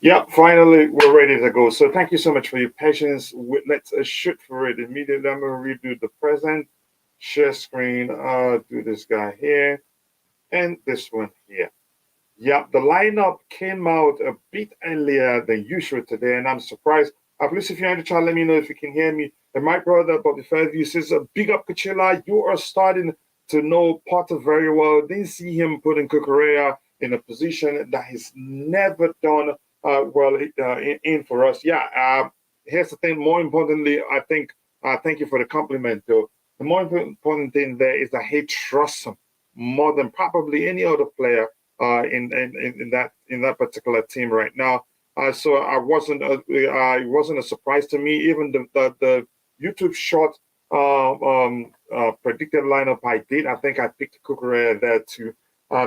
Yeah, finally, we're ready to go. So thank you so much for your patience. Let's shoot for it immediately. I'm going to redo the present, share screen, do this guy here, and this one here. Yeah, the lineup came out a bit earlier than usual today, and I'm surprised. Please, if you're in the chat, let me know if you can hear me. And my brother, Bobby Fairview, says, big up, Kachila. You are starting to know Potter very well. Didn't see him putting Kukurea in a position that he's never done well in for us. Yeah, here's the thing. More importantly, I think, thank you for the compliment, though. The more important thing there is that he trusts him more than probably any other player in that particular team right now. So I wasn't it wasn't a surprise to me. Even the YouTube short predicted lineup I did, I think I picked Kukurea there too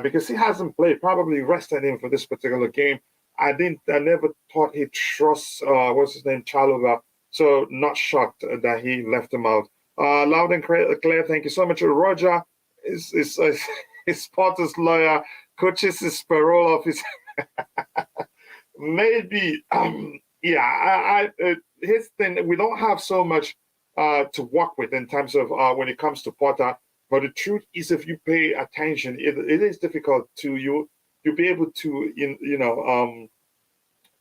because he hasn't played. Probably rested him for this particular game. I never thought he trusts what's his name, Chalova. So not shocked that he left him out. Loud and clear. Thank you so much, Roger. Is his Potter's lawyer coaches his parole office. Maybe, yeah. His thing. We don't have so much to work with in terms of when it comes to Potter. But the truth is, if you pay attention, it is difficult to you be able to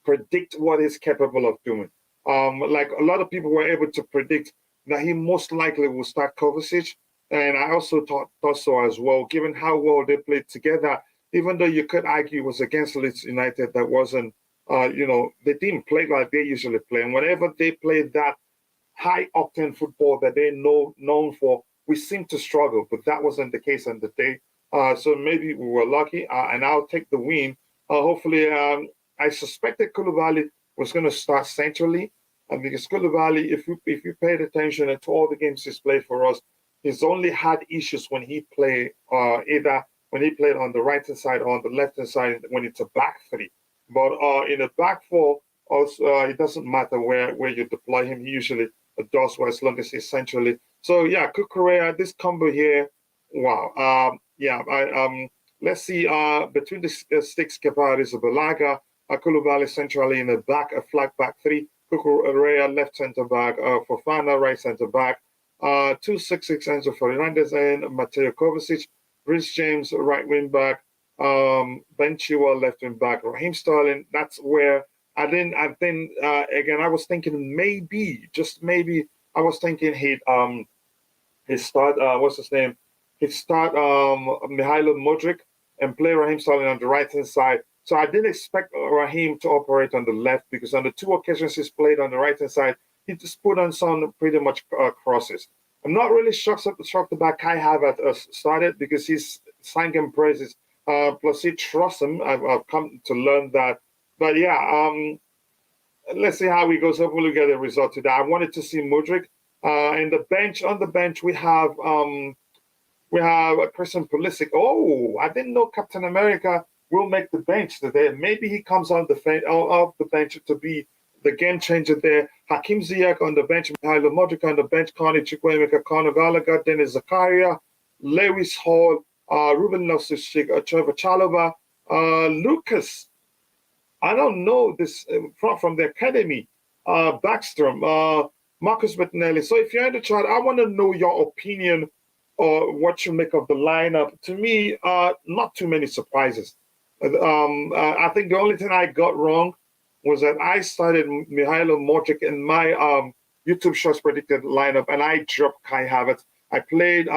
predict what he's capable of doing. Like a lot of people were able to predict that he most likely will start Kovacic, and I also thought so as well, given how well they played together. Even though you could argue it was against Leeds United, that wasn't, they didn't play like they usually play. And whenever they played that high octane football that they're known for, we seem to struggle. But that wasn't the case on the day. So maybe we were lucky, and I'll take the win. Hopefully, I suspected Koulibaly was going to start centrally, because Koulibaly, if you paid attention to all the games he's played for us, he's only had issues when he played either when he played on the right hand side or on the left hand side when it's a back three. But in a back four, also it doesn't matter where you deploy him. He usually does well as long as he's centrally. So yeah, Kukurea, this combo here, wow. Yeah, let's see. Between the sticks, Kepa is a Balaga, Koulibaly centrally in the back, a flag back three. Kukurea left centre back, Fofana right centre back. 266 Enzo Fernandez and Mateo Kovacic, Rhys James right wing back, Ben Chilwell left wing back, Raheem Sterling. That's where I think again I was thinking maybe just maybe I was thinking he'd start what's his name? He'd start Mihailo Modric and play Raheem Sterling on the right hand side. So I didn't expect Raheem to operate on the left because on the two occasions he's played on the right hand side, he just put on some pretty much crosses. I'm not really shocked about Kai Havertz started because he's sang him praises. Plus, he trusts him. I've come to learn that. But yeah, let's see how he goes. Hopefully, we get a result today. I wanted to see Mudryk. And the bench on the bench we have Christian Pulisic. Oh, I didn't know Captain America will make the bench today. Maybe he comes on off the bench to be the game changer there. Hakim Ziyech on the bench, Mihailo Modric on the bench, Connie Chukwuemeka, Conor Gallagher, Dennis Zakaria, Lewis Hall, Ruben Loftus-Cheek, Trevor Chalobah, Lucas. I don't know this from the academy, Backstrom, Marcus Bettinelli. So if you're in the chat, I want to know your opinion or what you make of the lineup. To me, not too many surprises. I think the only thing I got wrong was that I started Mihailo Modric in my YouTube Shorts predicted lineup, and I dropped Kai Havertz. I played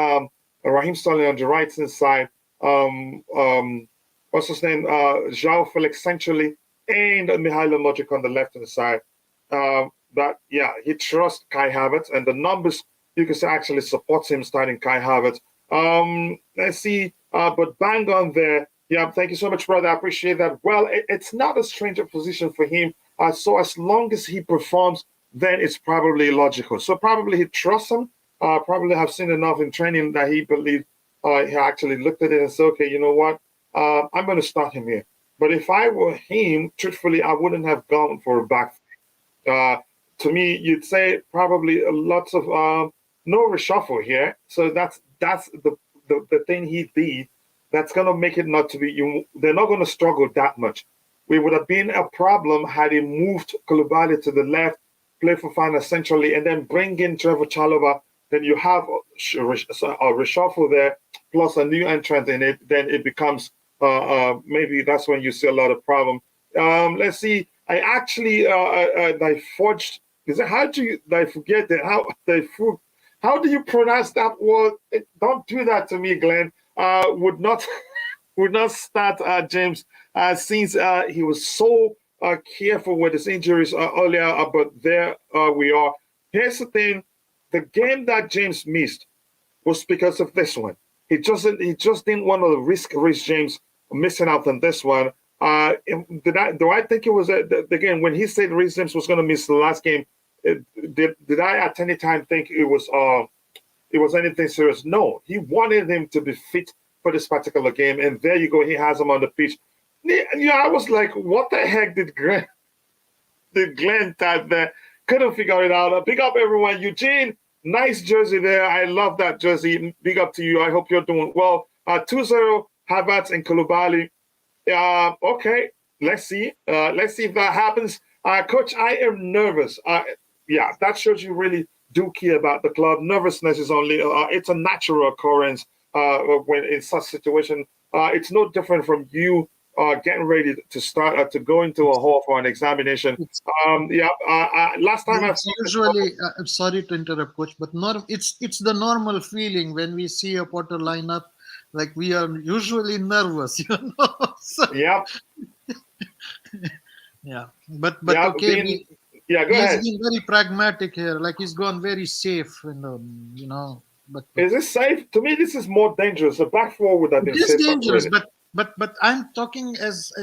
Raheem Sterling on the right hand side. What's his name? João Felix centrally, and Mihailo Modric on the left hand side. But yeah, he trusts Kai Havertz, and the numbers you can say actually supports him starting Kai Havertz. Let's see, but bang on there. Yeah, thank you so much, brother. I appreciate that. Well, it's not a stranger position for him. So as long as he performs, then it's probably logical. So probably he trusts him. Probably have seen enough in training that he believed he actually looked at it and said, okay, you know what? I'm going to start him here. But if I were him, truthfully, I wouldn't have gone for a back. To me, you'd say probably lots of no reshuffle here. So that's the thing he did. That's gonna make it not to be you. They're not gonna struggle that much. it would have been a problem had he moved Koulibaly to the left, play Fofana centrally, and then bring in Trevor Chalobah. Then you have a reshuffle there, plus a new entrant in it. Then it becomes maybe that's when you see a lot of problem. Let's see. I actually I forged. Is it how do you? I forget that how do you pronounce that word? Don't do that to me, Glenn. Would not would not start James since he was so careful with his injuries earlier. But there we are. Here's the thing: the game that James missed was because of this one. He just didn't want to risk James missing out on this one. Do I think it was again when he said Reece James was going to miss the last game? Did I at any time think it was anything serious? No, he wanted him to be fit for this particular game, and there you go. He has him on the pitch. Yeah, I was like, what the heck did Glenn type there? Couldn't figure it out. Big up everyone. Eugene, nice jersey there. I love that jersey. Big up to you. I hope you're doing well. 2-0 Havertz and Koulibaly. Okay, let's see. Let's see if that happens. Coach, I am nervous. Yeah, that shows you really do care about the club. Nervousness is only, it's a natural occurrence when in such situation. It's no different from you getting ready to start, to go into a hall for an examination. Last time I usually, I'm sorry to interrupt, Coach, but it's the normal feeling when we see a Potter lineup. Like we are usually nervous, So, yeah. Yeah, but okay. Go ahead. He's been very pragmatic here. Like he's gone very safe, But is this safe? To me, this is more dangerous. The back four would have been safe. It is dangerous, but I'm talking as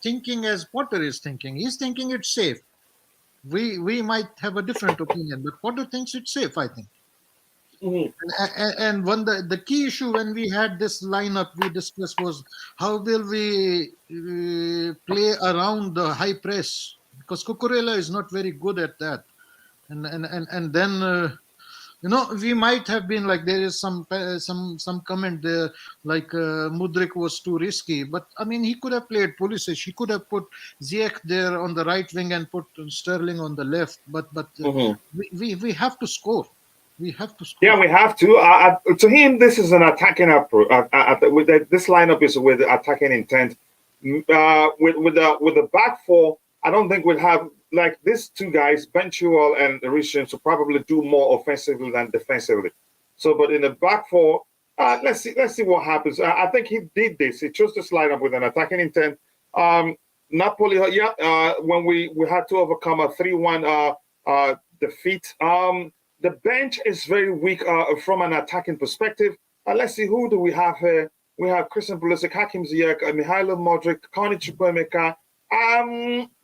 thinking as Potter is thinking. He's thinking it's safe. We might have a different opinion, but Potter thinks it's safe, I think. Mm-hmm. And one the key issue when we had this lineup we discussed was how will we play around the high press, because Cucurella is not very good at that, and then we might have been like, there is some comment there like Mudryk was too risky, but I mean he could have played Pulisic, he could have put Ziyech there on the right wing and put Sterling on the left, but we have to score. We have to score. Yeah, we have to. To him, this is an attacking approach. This lineup is with attacking intent. With the back four, I don't think we'd have like these two guys, Ben Chilwell and Reece James, will probably do more offensively than defensively. So, but in the back four, let's see what happens. I think he did this. He chose this lineup with an attacking intent. Napoli, when we had to overcome a 3-1 defeat. The bench is very weak from an attacking perspective. Let's see, who do we have here? We have Christian Pulisic, Hakim Ziyech, Mihailo Modric, Connie Chukwuemeka.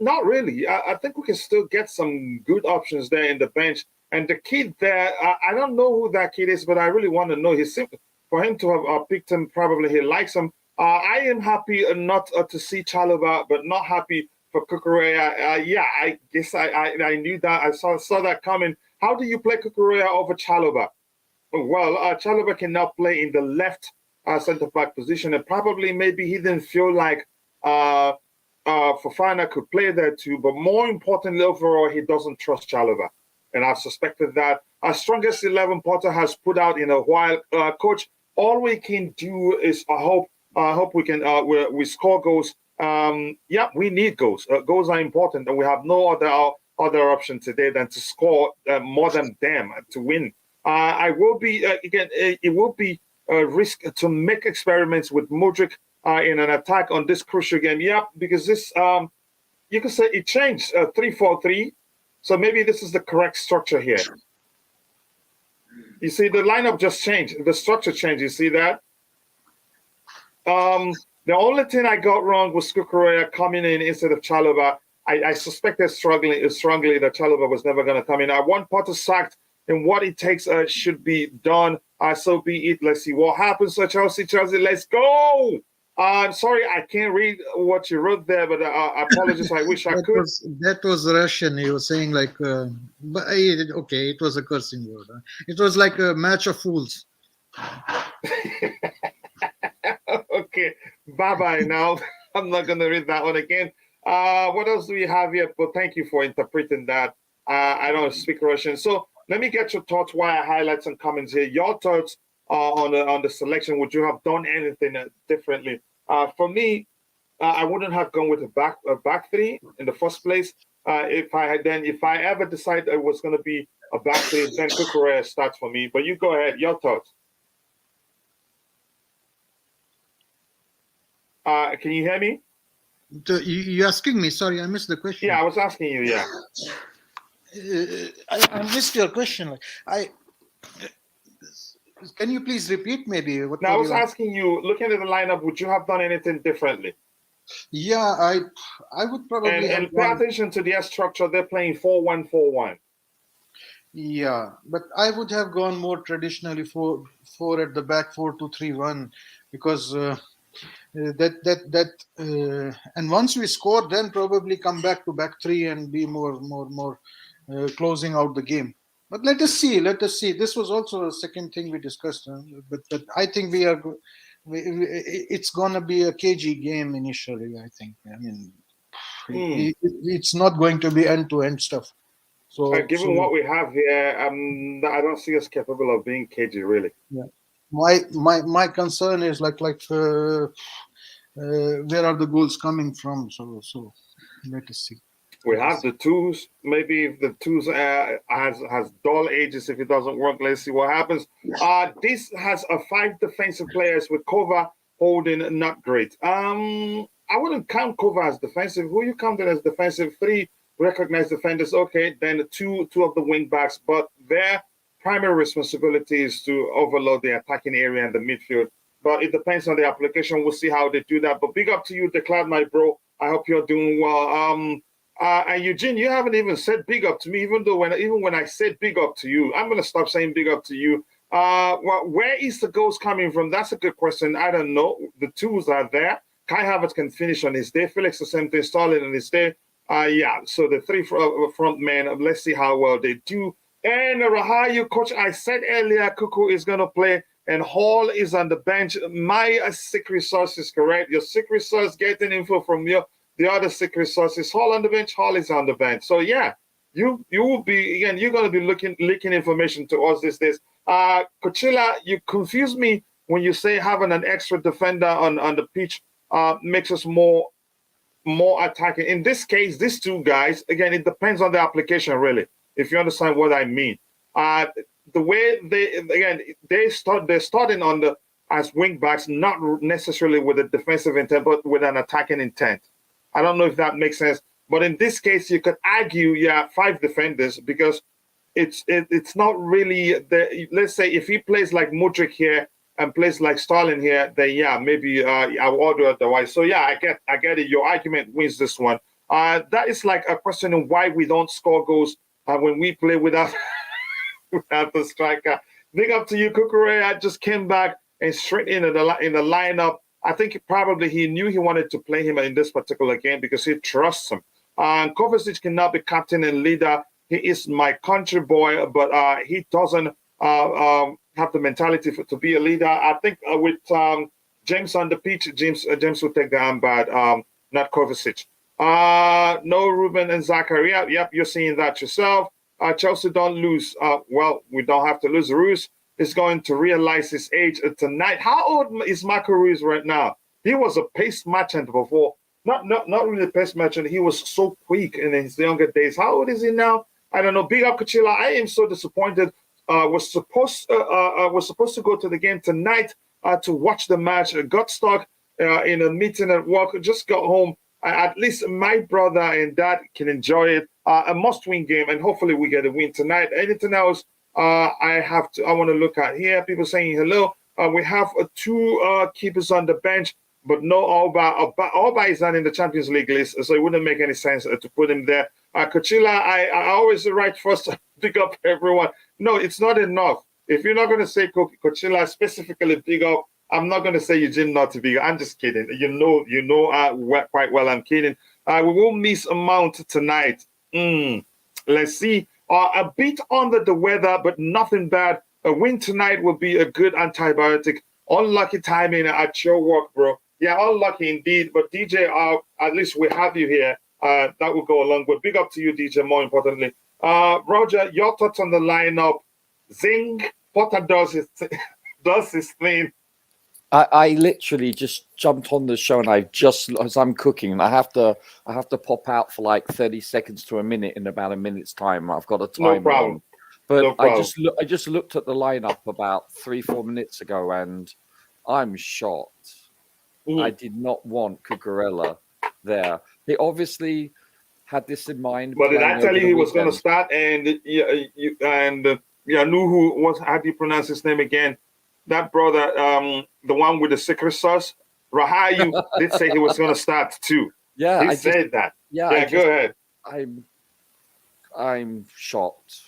Not really. I think we can still get some good options there in the bench. And the kid there, I don't know who that kid is, but I really want to know. For him to have picked him, probably he likes him. I am happy not to see Chalobah, but not happy for Cucurella. Yeah, I guess I knew that. I saw that coming. How do you play Cucurella over Chalobah? Well, Chalobah can now play in the left centre-back position, and probably maybe he didn't feel like Fofana could play there too. But more importantly, overall, he doesn't trust Chalobah. And I've suspected that. Our strongest 11 Potter has put out in a while. Coach, all we can do is I hope we can we score goals. We need goals. Goals are important, and we have no other option today than to score more than them to win. I will be it will be a risk to make experiments with Mudryk in an attack on this crucial game. Yeah, because this you could say it changed 3-4-3, so maybe this is the correct structure here. You see, the lineup just changed. The structure changed. You see that? The only thing I got wrong was Cucurella coming in instead of Chalobah. I suspected strongly that Chalobah was never going to come in. I want Potter sacked, and what it takes should be done. So be it. Let's see what happens. So Chelsea, let's go. I'm sorry, I can't read what you wrote there, but I apologize. I wish I could. That was Russian. He was saying like, okay, it was a cursing word. It was like a match of fools. Okay, bye-bye now. I'm not going to read that one again. What else do we have here? But thank you for interpreting that. I don't speak Russian. So let me get your thoughts why I highlight some comments here. Your thoughts on the selection. Would you have done anything differently? For me, I wouldn't have gone with a back three in the first place. If I ever decide it was going to be a back three, then Kukurea starts for me. But you go ahead. Your thoughts. Can you hear me? You're asking me? Sorry, I missed the question. Yeah, I was asking you. Yeah. I missed your question. Can you please repeat maybe? Now, I was asking you, looking at the lineup, would you have done anything differently? Yeah, I would probably and pay attention to their structure. They're playing 4-1-4-1. Yeah, but I would have gone more traditionally four at the back, 4-2-3-1, because and once we score, then probably come back to back three and be more closing out the game. But let us see. This was also a second thing we discussed, but I think it's gonna be a cagey game initially. I think. I mean, it's not going to be end-to-end stuff. So, given what we have here, I don't see us capable of being cagey, really. Yeah, my concern is like where are the goals coming from? So let us see. We have the twos. Maybe if the twos has dull ages, if it doesn't work, let's see what happens. This has 5 defensive players with Kova holding not great. I wouldn't count Kova as defensive. Who you counted as defensive? 3 recognized defenders. Okay, then two of the wing backs, but their primary responsibility is to overload the attacking area and the midfield. But it depends on the application. We'll see how they do that. But big up to you, Declan, my bro. I hope you're doing well. And Eugene, you haven't even said big up to me, even when I said big up to you. I'm going to stop saying big up to you. Where is the goals coming from? That's a good question. I don't know. The tools are there. Kai Havertz can finish on his day. Felix the same thing. Stalin on his day. Yeah, so the 3 front men, let's see how well they do. And Rahayu, coach, I said earlier, Kuku is going to play and Hall is on the bench. My secret source is correct. Your secret source getting info from the other secret sources. Hall on the bench, Hall is on the bench. So yeah, you will be, again, you're going to be leaking information to us these days. Coachella, you confuse me when you say having an extra defender on the pitch makes us more attacking. In this case, these 2 guys, again, it depends on the application, really, if you understand what I mean. The way they're starting on as wing backs, not necessarily with a defensive intent, but with an attacking intent. I don't know if that makes sense. But in this case, you could argue, 5 defenders, because it's not really let's say if he plays like Mudryk here and plays like Stalin here, then maybe I will do otherwise. So I get it. Your argument wins this one. That is like a question of why we don't score goals when we play without the striker. Big up to you, Kukurea. Just came back and straight in the lineup. I think probably he knew he wanted to play him in this particular game because he trusts him. Kovacic cannot be captain and leader. He is my country boy, but he doesn't have the mentality to be a leader. I think with James on the pitch, James will take the armband, not Kovacic. No Ruben and Zakaria. Yep, you're seeing that yourself. Chelsea don't lose. Well, we don't have to lose. Ruiz is going to realize his age tonight. How old is Marco Ruiz right now? He was a pace merchant before. Not really a pace merchant. He was so quick in his younger days. How old is he now? I don't know. Big up, Kachila. I am so disappointed. Was supposed to go to the game tonight to watch the match. Got stuck in a meeting at work. Just got home. At least my brother and dad can enjoy it. A must-win game, and hopefully we get a win tonight. Anything else I want to look at here? People saying hello. We have 2 keepers on the bench, but no Alba. Alba is not in the Champions League list, so it wouldn't make any sense to put him there. Coachella, I always write first to pick up everyone. No, it's not enough. If you're not going to say Coachella specifically big up, I'm not going to say Eugene not to be. I'm just kidding. You know quite well I'm kidding. We will miss a Mount tonight. Let's see. A bit under the weather, but nothing bad. A win tonight will be a good antibiotic. Unlucky timing at your work, bro. Yeah, unlucky indeed. But DJ, at least we have you here. That will go along. But big up to you, DJ. More importantly, Roger, your thoughts on the lineup? Zing, Potter does his does his thing. I literally just jumped on the show, and I just, as I'm cooking, and I have to pop out for like 30 seconds to a minute in about a minute's time. I've got a No timer problem. on. But No problem. I just looked at the lineup about 3-4 minutes ago, and I'm shocked. I did not want Cucurella there. He obviously had this in mind. But did I tell you he was going to weekend. start? And yeah, knew who was. How do you pronounce his name again? That brother, the one with the secret sauce, Rahayu, did say he was going to start too. Yeah, he said that. Yeah, go ahead. I'm shocked.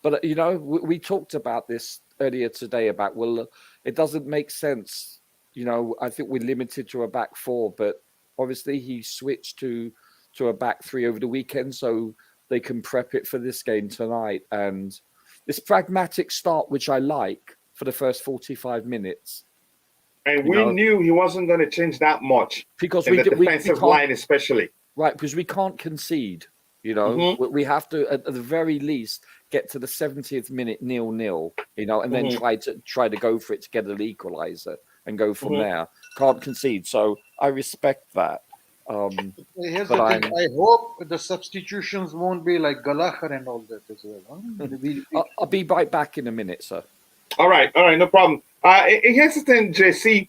But you know, we talked about this earlier today about, well, it doesn't make sense. You know, I think we're limited to a back four, but obviously he switched to a back three over the weekend, so they can prep it for this game tonight. And this pragmatic start, which I like, for the first 45 minutes. And we knew he wasn't going to change that much because in the defensive line, especially. Right, because we can't concede. You know, we have to, at the very least, get to the 70th minute 0-0. You know, and then try to go for it to get an equalizer and go from there. Can't concede, so I respect that. Here's the thing. I hope the substitutions won't be like Gallagher and all that as well. Huh? I'll be right back in a minute, sir. All right, no problem. Here's the thing, JC.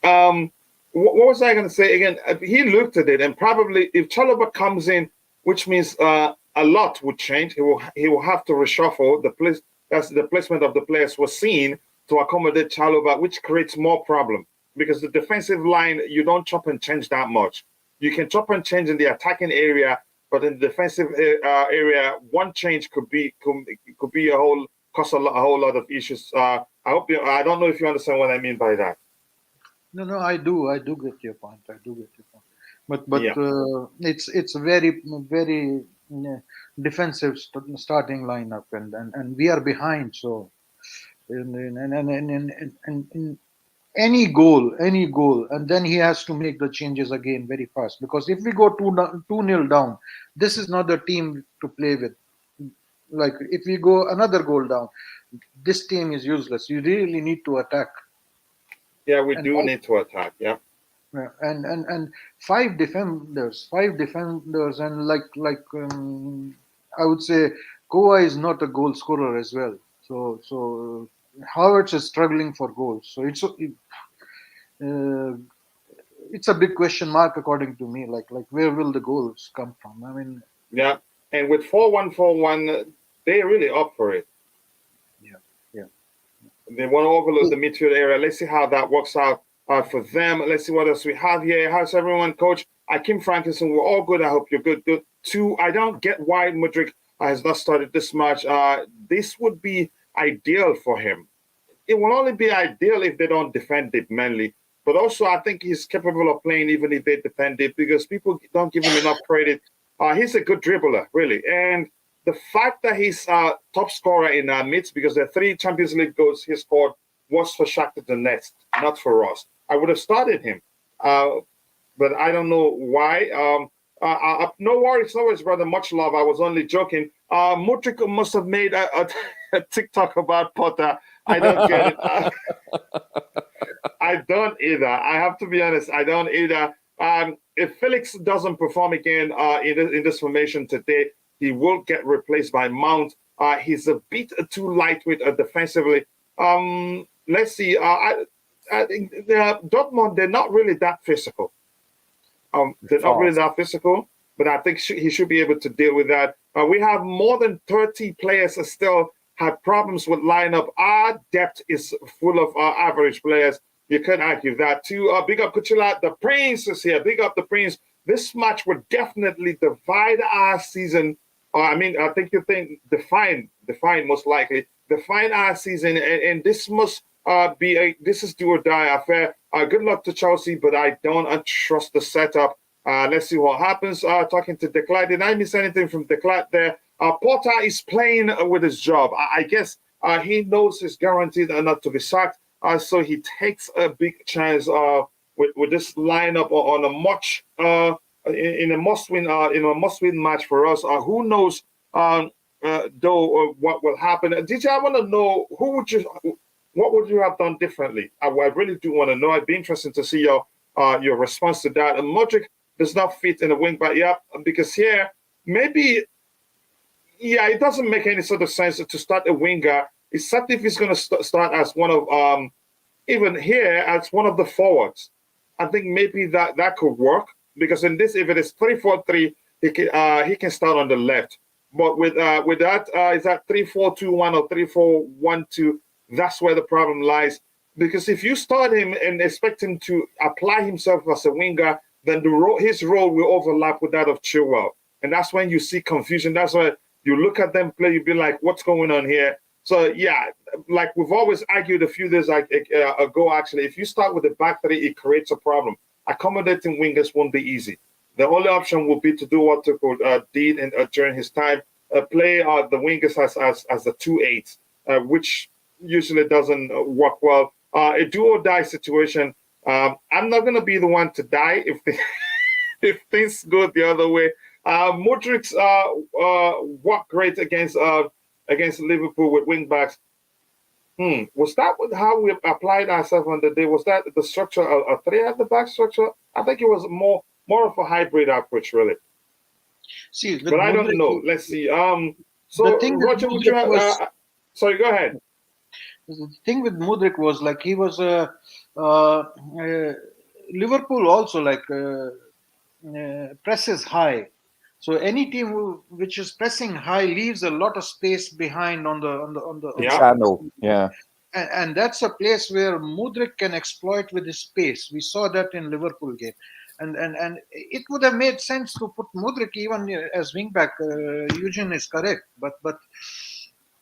What was I going to say again? He looked at it, and probably if Chalobah comes in, which means a lot would change. He will have to reshuffle the place. That's the placement of the players was seen to accommodate Chalobah, which creates more problem because the defensive line you don't chop and change that much. You can chop and change in the attacking area, but in the defensive area, one change could be cause a whole lot of issues. I don't know if you understand what I mean by that. No, I do get your point. But it's a very defensive starting lineup, and we are behind. So, and any goal, and then he has to make the changes again very fast. Because if we go 2-0 down, this is not the team to play with. Like if we go another goal down, this team is useless. You really need to attack. Yeah, we do need to attack. Yeah. And five defenders, and like I would say, Koa is not a goal scorer as well. So Havertz is struggling for goals. So it's a big question mark according to me. Like where will the goals come from? I mean. Yeah, and with 4-1-4-1, they're really up for it. Yeah. They want to overload the midfield area. Let's see how that works out for them. Let's see what else we have here. How's everyone, Coach? Kim Frankinson, we're all good. I hope you're good. Two, I don't get why Mudryk has not started this match. This would be ideal for him. It will only be ideal if they don't defend it mainly. But also, I think he's capable of playing even if they defend it because people don't give him enough credit. He's a good dribbler, really. And the fact that he's top scorer in our midst, because the 3 Champions League goals he scored was for Shakhtar Donetsk, not for us. I would have started him, but I don't know why. No worries, brother. Much love. I was only joking. Mudryk must have made a TikTok about Potter. I don't get it. I don't either. I have to be honest. I don't either. If Felix doesn't perform again in this formation today, he will get replaced by Mount. He's a bit too lightweight defensively. Let's see. I think Dortmund, they're not really that physical. They're not really that physical, but I think he should be able to deal with that. We have more than 30 players that still have problems with lineup. Our depth is full of average players. You can't argue that too. Big up Kuchila. The Prince is here. Big up the Prince. This match would definitely divide our season. I think you think define most likely. Define our season, and this must this is do or die affair. Good luck to Chelsea, but I don't trust the setup. Let's see what happens. Talking to Declan. Did I miss anything from Declan there? Porter is playing with his job. I guess he knows he's guaranteed not to be sacked. So he takes a big chance with this lineup on a much in a must-win match for us. Who knows though what will happen? DJ, I want to know what would you have done differently? I really do want to know. It'd be interesting to see your response to that. And Modric does not fit in the wing back, yeah, because here maybe. Yeah, it doesn't make any sort of sense to start a winger. Except if he's going to start as one of even here as one of the forwards. I think maybe that could work because in this, if it is 3-4-3, he can start on the left. But with that, is that 3-4-2-1 or 3-4-1-2? That's where the problem lies. Because if you start him and expect him to apply himself as a winger, then his role will overlap with that of Chilwell, and that's when you see confusion. That's why you look at them play, you be like, "What's going on here?" So yeah, like we've always argued a few days ago, actually, if you start with the back three, it creates a problem. Accommodating wingers won't be easy. The only option will be to do what Tuchel did during his time, play the wingers as the 2-8, which usually doesn't work well. A do-or-die situation. I'm not going to be the one to die if things go the other way. Modric's worked great against Liverpool with wing backs. Was that how we applied ourselves on the day? Was that the structure, a three at the back structure? I think it was more of a hybrid approach, really. See, but I don't know. Let's see. So Roger, would you have, sorry, go ahead. The thing with Mudryk was like he was Liverpool also like presses high. So any team which is pressing high leaves a lot of space behind on the channel. Yeah. And that's a place where Mudryk can exploit with his space. We saw that in Liverpool game. And it would have made sense to put Mudryk even as wingback. Eugene is correct, but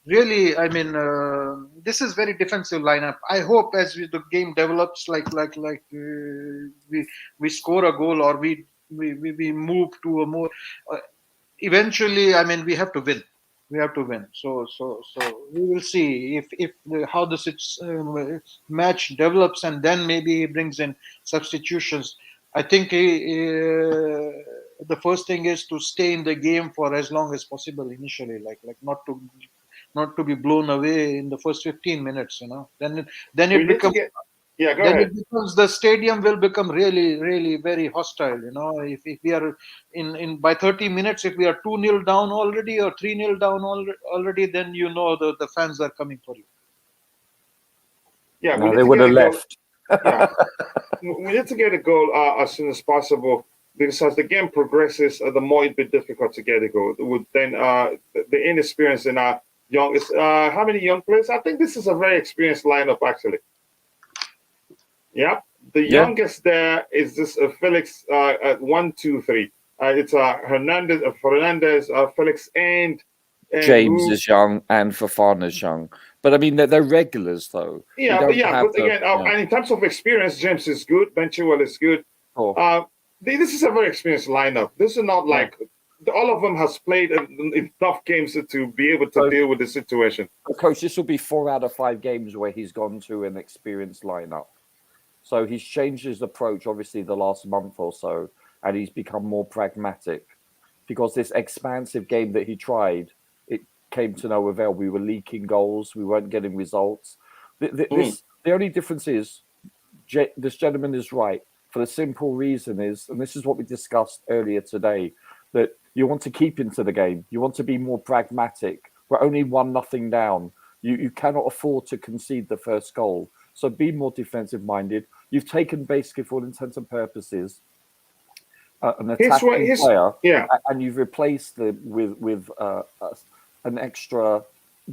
really, I mean, this is very defensive lineup. I hope as the game develops, we score a goal or we move to a more. Eventually, I mean, we have to win. We have to win. So we will see if how this match develops, and then maybe he brings in substitutions. I think the first thing is to stay in the game for as long as possible initially, like not to be blown away in the first 15 minutes, Then it becomes it becomes the stadium will become really, really very hostile, If we are in by 30 minutes, if we are 2-0 down already or 3-0 down already, then the fans are coming for you. Yeah, no, they would have left. Yeah, we need to get a goal as soon as possible. Because as the game progresses, the more it'd be difficult to get a goal. Would then the inexperience in our youngest, how many young players? I think this is a very experienced lineup, actually. Yeah, the youngest there is this Felix at 1, 2, 3. It's Hernandez, Fernandez, Felix, and James is young and Fofana's young. But I mean, they're regulars, though. Yeah, but again, and in terms of experience, James is good. Ben Chilwell is good. Oh. This is a very experienced lineup. This is not like all of them has played enough games to be able to deal with the situation. Coach, this will be 4 out of 5 games where he's gone to an experienced lineup. So he's changed his approach, obviously, the last month or so, and he's become more pragmatic. Because this expansive game that he tried, it came to no avail. We were leaking goals. We weren't getting results. The only difference is, this gentleman is right, for the simple reason is, and this is what we discussed earlier today, that you want to keep into the game. You want to be more pragmatic. We're only 1-0 down. You cannot afford to concede the first goal. So be more defensive minded. You've taken basically, for all intents and purposes, an attacking player, and you've replaced them with an extra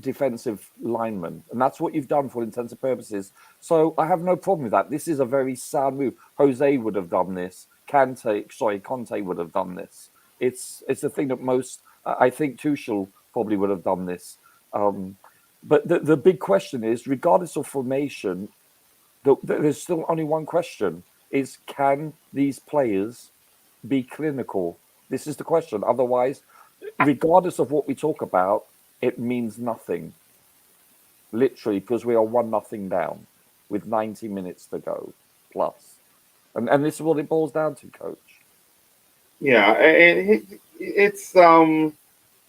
defensive lineman, and that's what you've done for all intents and purposes. So I have no problem with that. This is a very sound move. Jose would have done this. Conte would have done this. It's the thing that most, I think Tuchel probably would have done this. But the big question is, regardless of formation, there's still only one question: is can these players be clinical? This is the question. Otherwise, regardless of what we talk about, it means nothing. Literally, because we are 1-0 down with 90 minutes to go plus. And this is what it boils down to, Coach. Yeah, and it's I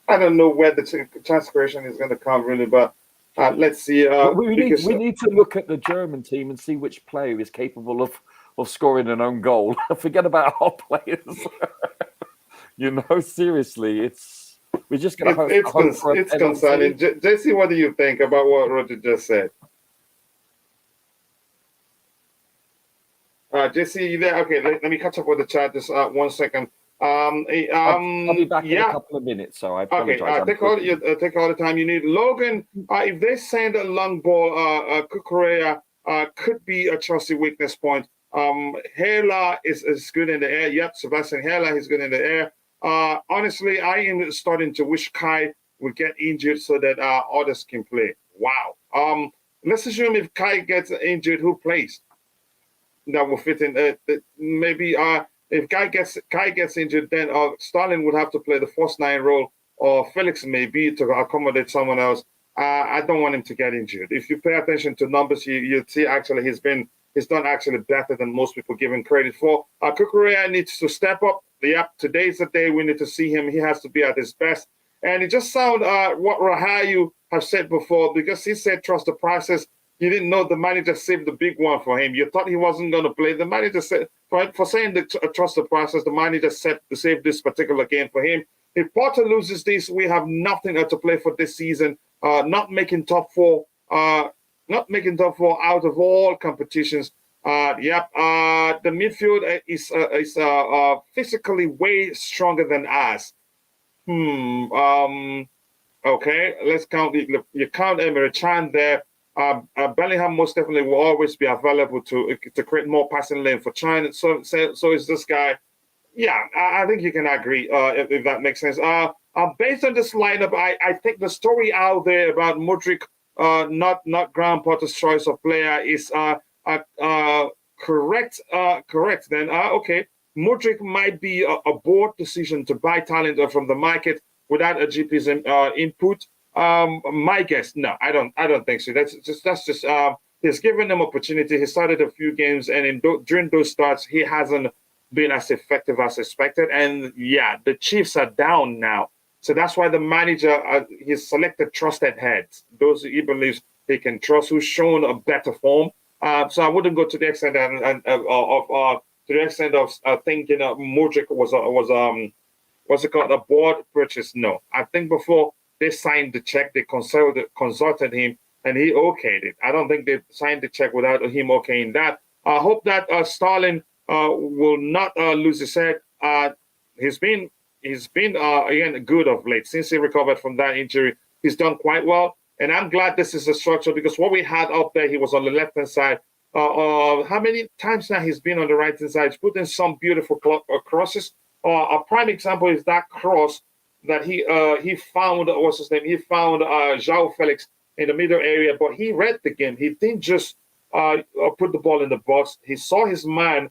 don't know where the transgression is going to come really, but let's see. We need to look at the German team and see which player is capable of scoring an own goal. Forget about our players. Seriously, we're just going to hope for a it's penalty. concerning. Jesse, what do you think about what Roger just said? Jesse, you there? Okay, let me catch up with the chat just 1 second. I'll be back in a couple of minutes, so I apologize. Okay, take all the time you need. Logan, if they send a long ball, Kukurea could be a Chelsea weakness point. Hela is good in the air. Yep, Sebastian Hela is good in the air. Honestly, I am starting to wish Kai would get injured so that others can play. Wow. Let's assume if Kai gets injured, who plays? That will fit in. Maybe if Kai gets injured, then Stalin would have to play the first 9 role, or Felix maybe to accommodate someone else. I don't want him to get injured. If you pay attention to numbers, you'd see actually he's done actually better than most people give him credit for. Kukurea needs to step up. Yep, today's the day we need to see him. He has to be at his best. And it just sounds what Rahayu have said before, because he said trust the process. You didn't know the manager saved the big one for him. You thought he wasn't going to play. The manager said, for saying the trust the process, the manager said to save this particular game for him. If Potter loses this, we have nothing to play for this season. Not making top four out of all competitions. The midfield is physically way stronger than us. Okay, let's count. You count Emre Can there. Bellingham most definitely will always be available to create more passing lane for China. So is this guy. Yeah, I think you can agree if that makes sense. Based on this lineup, I think the story out there about Mudryk not Graham Potter's choice of player is correct. Correct. Then okay, Mudryk might be a board decision to buy talent from the market without a GP's input. My guess, no, I don't think so. That's just he's given them opportunity. He started a few games, and during those starts, he hasn't been as effective as expected. And yeah, the Chiefs are down now, so that's why the manager he's selected trusted heads, those he believes he can trust, who's shown a better form. So I wouldn't go to the extent of thinking Mudryk was what's it called, a board purchase. No, I think before they signed the check, they consulted him, and he okayed it. I don't think they signed the check without him okaying that. I hope that Stalin will not lose his head. He's been again good of late since he recovered from that injury. He's done quite well, and I'm glad this is a structure, because what we had up there, he was on the left hand side. How many times now he's been on the right hand side? He's put in some beautiful crosses. A prime example is that cross that he found, what's his name? He found João Felix in the middle area, but he read the game. He didn't just put the ball in the box. He saw his man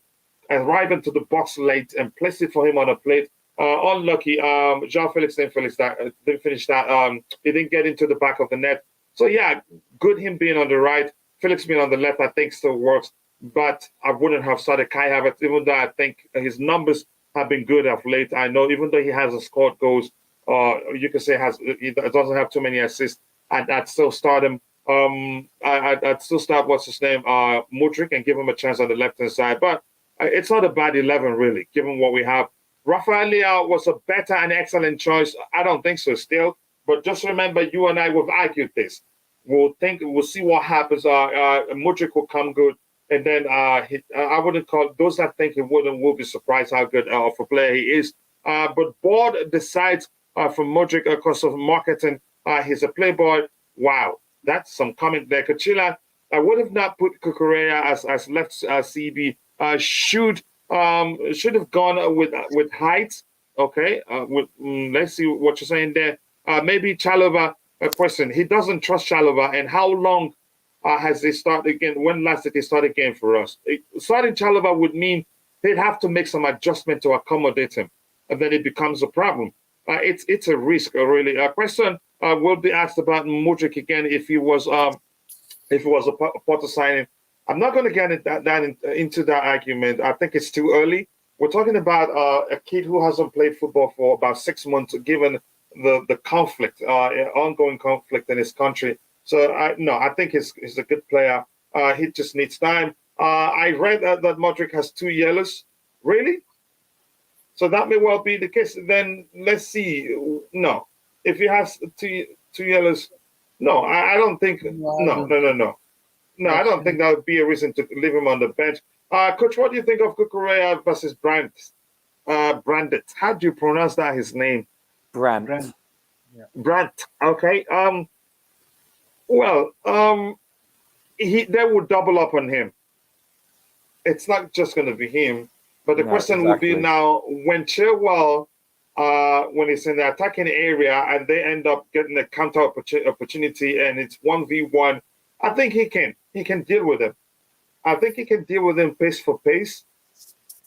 arrive into the box late and placed it for him on a plate. Unlucky, João Felix didn't finish that. He didn't get into the back of the net. So yeah, good him being on the right. Felix being on the left, I think still works. But I wouldn't have started Kai Havertz, even though I think his numbers have been good of late. I know even though he hasn't scored goals, you can say he doesn't have too many assists, I'd still start him. I'd still start what's his name, Mudryk, and give him a chance on the left hand side. But it's not a bad 11 really, given what we have. Rafael Leao was a better and excellent choice. I don't think so still, but just remember, you and I will argued this. We'll see what happens. Mudryk will come good. And then I wouldn't call those that think he wouldn't will be surprised how good of a player he is. But board decides from Mudryk because of marketing, he's a playboy. Wow, that's some comment there. Kachila, I would have not put Kukurea as left CB. Should have gone with height. Okay, let's see what you're saying there. Maybe Chalobah. A question. He doesn't trust Chalobah, and how long has they started again? When last did they start again for us? Starting Chalobah would mean they'd have to make some adjustment to accommodate him, and then it becomes a problem. It's a risk, really. A question will be asked about Mudryk again if he was a Potter signing. I'm not going to get into that argument. I think it's too early. We're talking about a kid who hasn't played football for about 6 months, given the conflict, ongoing conflict in his country. So I think he's a good player. He just needs time. I read that Modric has 2 yellows. Really? So that may well be the case. Then let's see. No, if he has two yellows, no, I don't think. No, I don't think that would be a reason to leave him on the bench. Coach, what do you think of Cucurella versus Brandt? Brandt. How do you pronounce that? His name? Brandt. Yeah. Brandt. Okay. Well, they will double up on him. It's not just going to be him, but the question will be now when Chilwell, when he's in the attacking area and they end up getting a counter opportunity and it's 1v1, I think he can deal with him. I think he can deal with him pace for pace.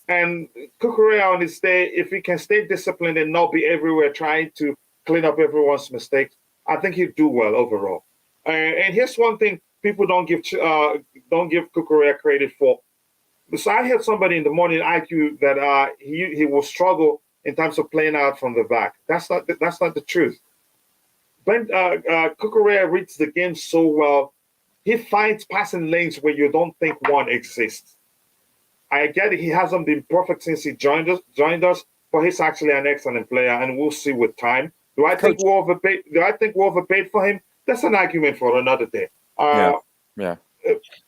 And Cucurella on his day, if he can stay disciplined and not be everywhere trying to clean up everyone's mistakes, I think he'll do well overall. And here's one thing people don't give Cucurella credit for. So I heard somebody in the morning argue that he will struggle in terms of playing out from the back. That's not the truth. Cucurella reads the game so well. He finds passing lanes where you don't think one exists. I get it. He hasn't been perfect since he joined us, but he's actually an excellent player, and we'll see with time. Do I think we overpaid for him? That's an argument for another day. Yeah.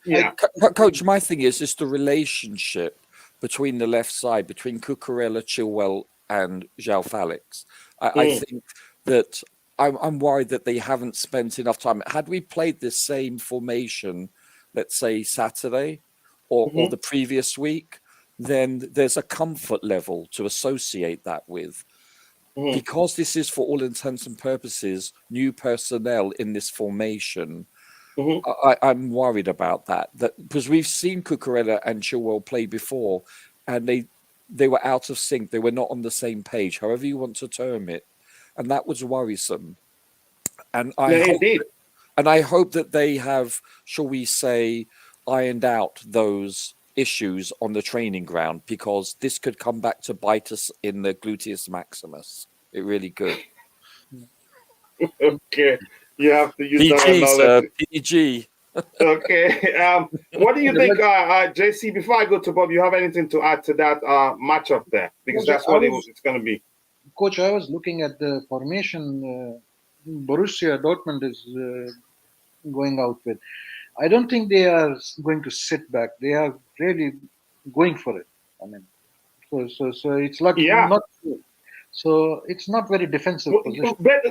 Yeah. Coach, my thing is the relationship between the left side, between Cucurella, Chilwell, and João Felix. I think that I'm worried that they haven't spent enough time. Had we played the same formation, let's say Saturday or the previous week, then there's a comfort level to associate that with. Because this is, for all intents and purposes, new personnel in this formation, I'm worried about that because we've seen Cucurella and Chilwell play before, and they were out of sync. They were not on the same page, however you want to term it, and that was worrisome. And I hope that they have, shall we say, ironed out those issues on the training ground, because this could come back to bite us in the gluteus maximus. It really could. Okay. You have to use that PG, sir. analogy. PG. Okay. What do you think, JC? Before I go to Bob, you have anything to add to that matchup there? Because that's what it's going to be. Coach, I was looking at the formation Borussia Dortmund is going out with. I don't think they are going to sit back. They are really going for it. I mean, so it's like not. So it's not very defensive position. But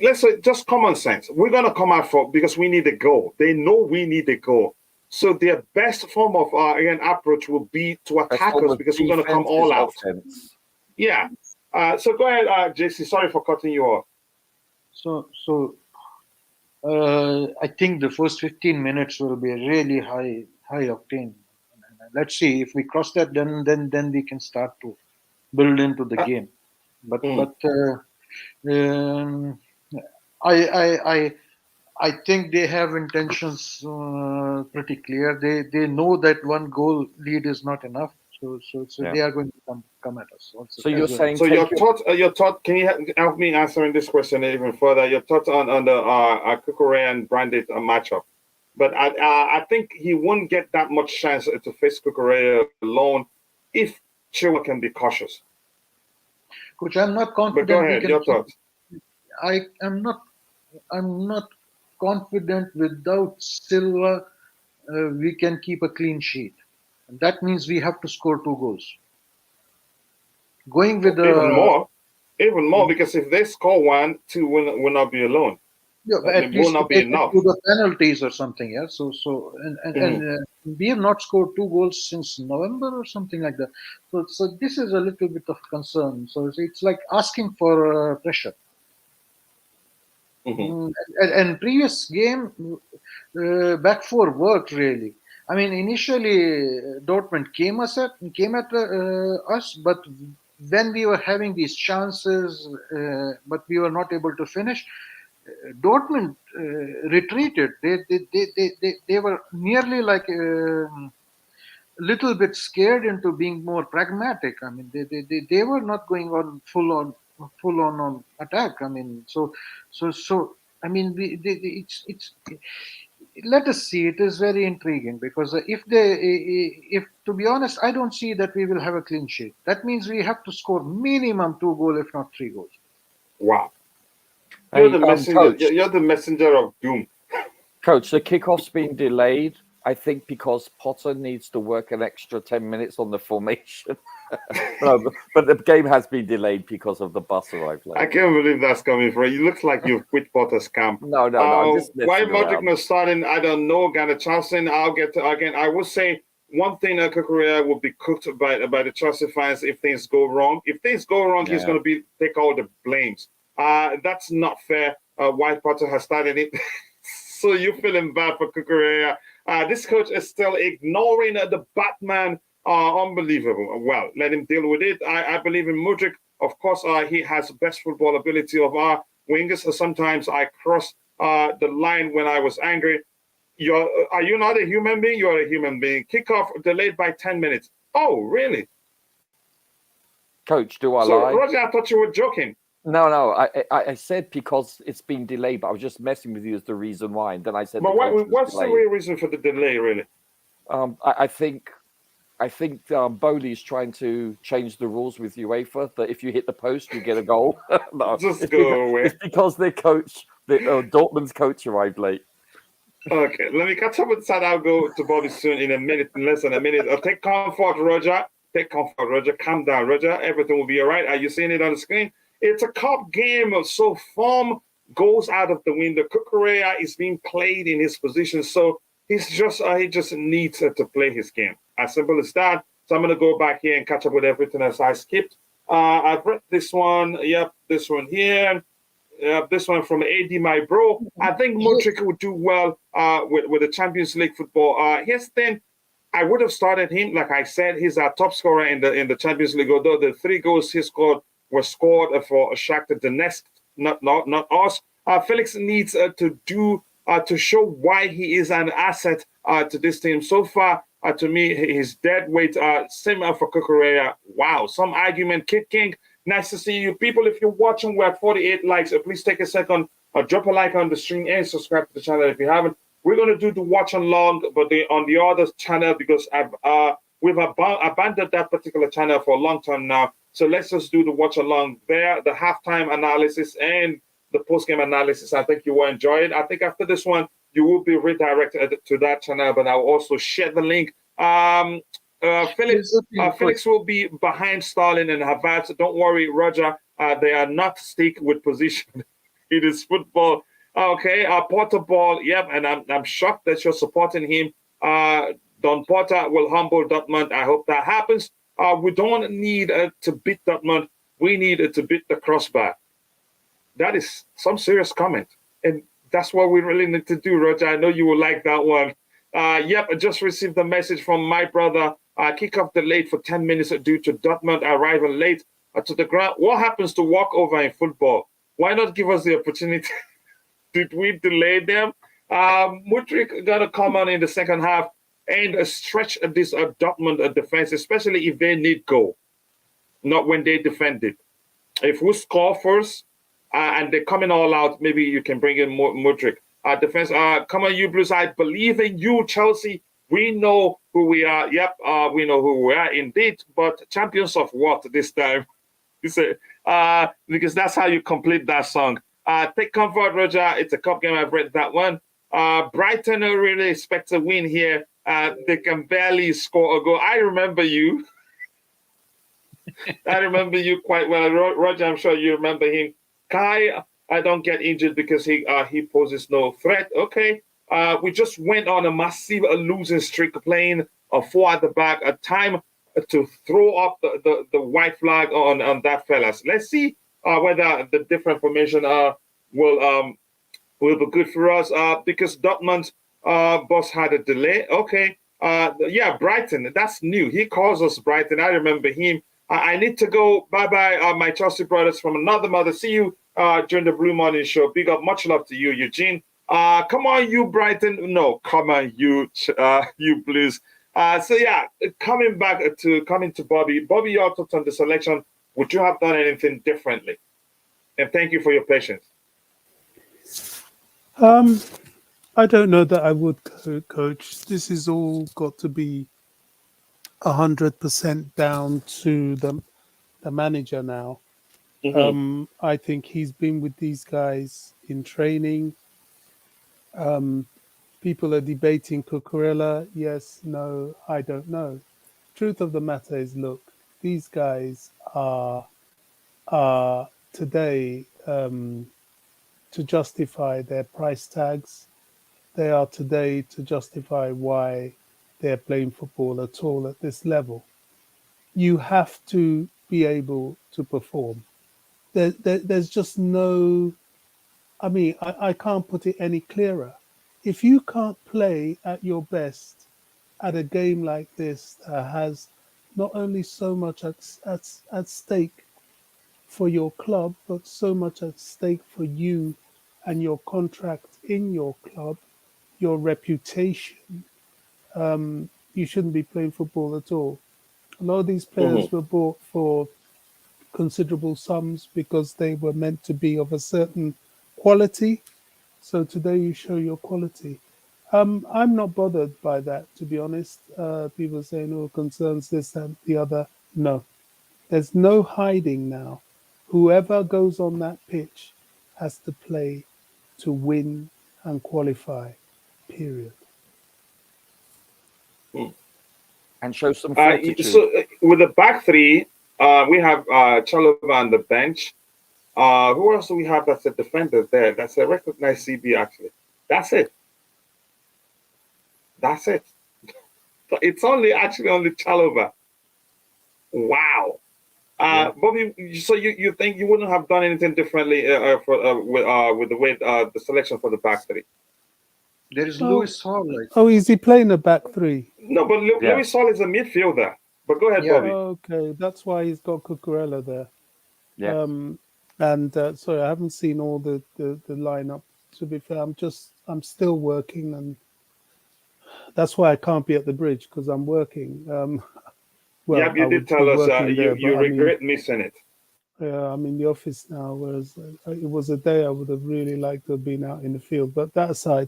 let's say just common sense. We're going to come out because we need a goal. They know we need a goal. So their best form of approach will be to attack us because we're going to come all out. Yeah. So go ahead, JC. Sorry for cutting you off. So I think the first 15 minutes will be really high octane. Let's see if we cross that, then we can start to build into the game. But I think they have intentions pretty clear. They know that one goal lead is not enough. So they are going to come at us also. So you're saying? So your thought. Can you help me answering this question even further? Your thoughts on the Cucurella and Brandt matchup? But I think he won't get that much chance to face Cucurella alone if Chilwell can be cautious. Coach, I'm not confident. But go ahead, your thoughts. I'm not confident without Silva. We can keep a clean sheet. And that means we have to score 2 goals. Going with even more, because if they score 1, 2 will not be alone. Yeah, but at it least will not be enough. To the penalties or something, yeah. So we have not scored 2 goals since November or something like that. So this is a little bit of concern. So it's like asking for pressure. And previous game, back 4 worked really. I mean, initially Dortmund came at us, but when we were having these chances, but we were not able to finish, Dortmund retreated. They were nearly like a little bit scared into being more pragmatic. I mean, they were not going on full on attack. I mean, so. I mean, it's let us see. It is very intriguing because if to be honest, I don't see that we will have a clean sheet. That means we have to score minimum 2 goals, if not 3 goals. Wow. Hey, You're the messenger. Coach, You're the messenger of doom. Coach, the kickoff's been delayed. I think because Potter needs to work an extra 10 minutes on the formation. No, but the game has been delayed because of the bus arrived late. I can't believe that's coming from you. You look like you've quit Potter's camp. No, I'm just why messing Modric around. not starting? I don't know. Got a Chelsea. I'll get to again. I would say one thing that Kukurea will be cooked by the Chelsea fans if things go wrong. If things go wrong, he's going to take all the blames. That's not fair. Why Potter has started it. So you're feeling bad for Kukurea. This coach is still ignoring the Batman. Unbelievable. Well, let him deal with it. I believe in Modric. Of course, he has best football ability of our wingers. Sometimes I cross the line when I was angry. Are you not a human being? You're a human being. Kickoff delayed by 10 minutes. Oh, really? Coach, do I lie? Roger, I thought you were joking. No. I said because it's been delayed, but I was just messing with you as the reason why. And then I said, but what's the real reason for the delay, really? I think Bowley is trying to change the rules with UEFA that if you hit the post, you get a goal. No, just go away. It's because their coach, Dortmund's coach, arrived late. Okay, let me catch up with Sad. I'll go to Bobby soon in a minute, in less than a minute. Take comfort, Roger. Take comfort, Roger. Calm down, Roger. Everything will be all right. Are you seeing it on the screen? It's a cup game, so form goes out of the window. Kukurea is being played in his position, so he just needs to play his game. As simple as that. So I'm going to go back here and catch up with everything else I skipped. I've read this one. Yep, this one here. This one from AD, my bro. I think Modric would do well with the Champions League football. Here's the thing. I would have started him. Like I said, he's our top scorer in the Champions League. Although the 3 goals he scored were scored for Shakhtar Donetsk, not us. Felix needs to show why he is an asset to this team. So far, to me, his dead weight, similar for Kukurea. Wow, some argument. Kid King, nice to see you. People, if you're watching, we're at 48 likes. Please take a second, drop a like on the stream and subscribe to the channel if you haven't. We're going to do the watch along, but on the other channel because we've abandoned that particular channel for a long time now. So let's just do the watch along there, the halftime analysis and the post-game analysis. I think you will enjoy it. I think after this one, you will be redirected to that channel, but I'll also share the link. Felix will be behind Sterling and Havertz. So don't worry, Roger. They are not stick with position. It is football. Okay, Porter Ball. Yep, and I'm shocked that you're supporting him. Don Porter will humble Dortmund. I hope that happens. We don't need to beat Dortmund. We need to beat the crossbar. That is some serious comment. And that's what we really need to do, Roger. I know you will like that one. Yep, I just received a message from my brother. Kickoff delayed for 10 minutes due to Dortmund arriving late to the ground. What happens to walkover in football? Why not give us the opportunity? Did we delay them? Modric got to come on in the second half and stretch this Dortmund defense, especially if they need goal, not when they defend it. If we score first and they're coming all out, maybe you can bring in Modric. Defense, come on, you Blues. I believe in you, Chelsea. We know who we are. Yep, we know who we are indeed. But champions of what this time? You say, because that's how you complete that song. Take comfort, Roger. It's a cup game. I've read that one. Brighton really expect a win here. They can barely score a goal. I remember you. I remember you quite well. Roger, I'm sure you remember him. Kai, I don't get injured because he poses no threat. Okay. We just went on a massive losing streak, playing 4 at the back. A time to throw up the white flag on that fellas. Let's see whether the different formation will be good for us because Dortmund boss had a delay. Okay. Yeah, Brighton. That's new. He calls us Brighton. I remember him. I need to go. Bye-bye, my Chelsea brothers from another mother. See you during the Blue Morning Show. Big up, much love to you, Eugene. Come on, you Brighton. No, come on, you you Blues. So yeah, coming to Bobby. Bobby, your thoughts on the selection? Would you have done anything differently? And thank you for your patience. I don't know that I would, coach. This is all got to be 100% down to the manager now. I think he's been with these guys in training. People are debating Cucurella. Yes, no, I don't know. Truth of the matter is, look, these guys are today to justify their price tags. They are today to justify why they're playing football at all at this level. You have to be able to perform. There's just no, I mean, I can't put it any clearer. If you can't play at your best at a game like this that has not only so much at stake for your club, but so much at stake for you and your contract in your club, your reputation, you shouldn't be playing football at all. A lot of these players were bought for considerable sums because they were meant to be of a certain quality. So today you show your quality. I'm not bothered by that, to be honest. People saying, "Oh, concerns this and the other." No, there's no hiding now. Whoever goes on that pitch has to play to win and qualify. Period. And show some fortitude. So with the back three, we have Chalobah on the bench. Who else do we have that's a defender there? That's a recognized CB, actually. That's it. That's it. It's only Chalobah. Wow. Bobby, so you think you wouldn't have done anything differently with the way the selection for the back three? There is Lewis Hall. Oh, is he playing a back three? No, but Lewis Hall is a midfielder. But go ahead, Bobby. Okay, that's why he's got Cucurella there. Yeah. Sorry, I haven't seen all the lineup. To be fair, I'm still working, and that's why I can't be at the bridge because I'm working. Yeah, you did tell us you regret missing it. Yeah, I'm in the office now, whereas it was a day I would have really liked to have been out in the field. But that aside,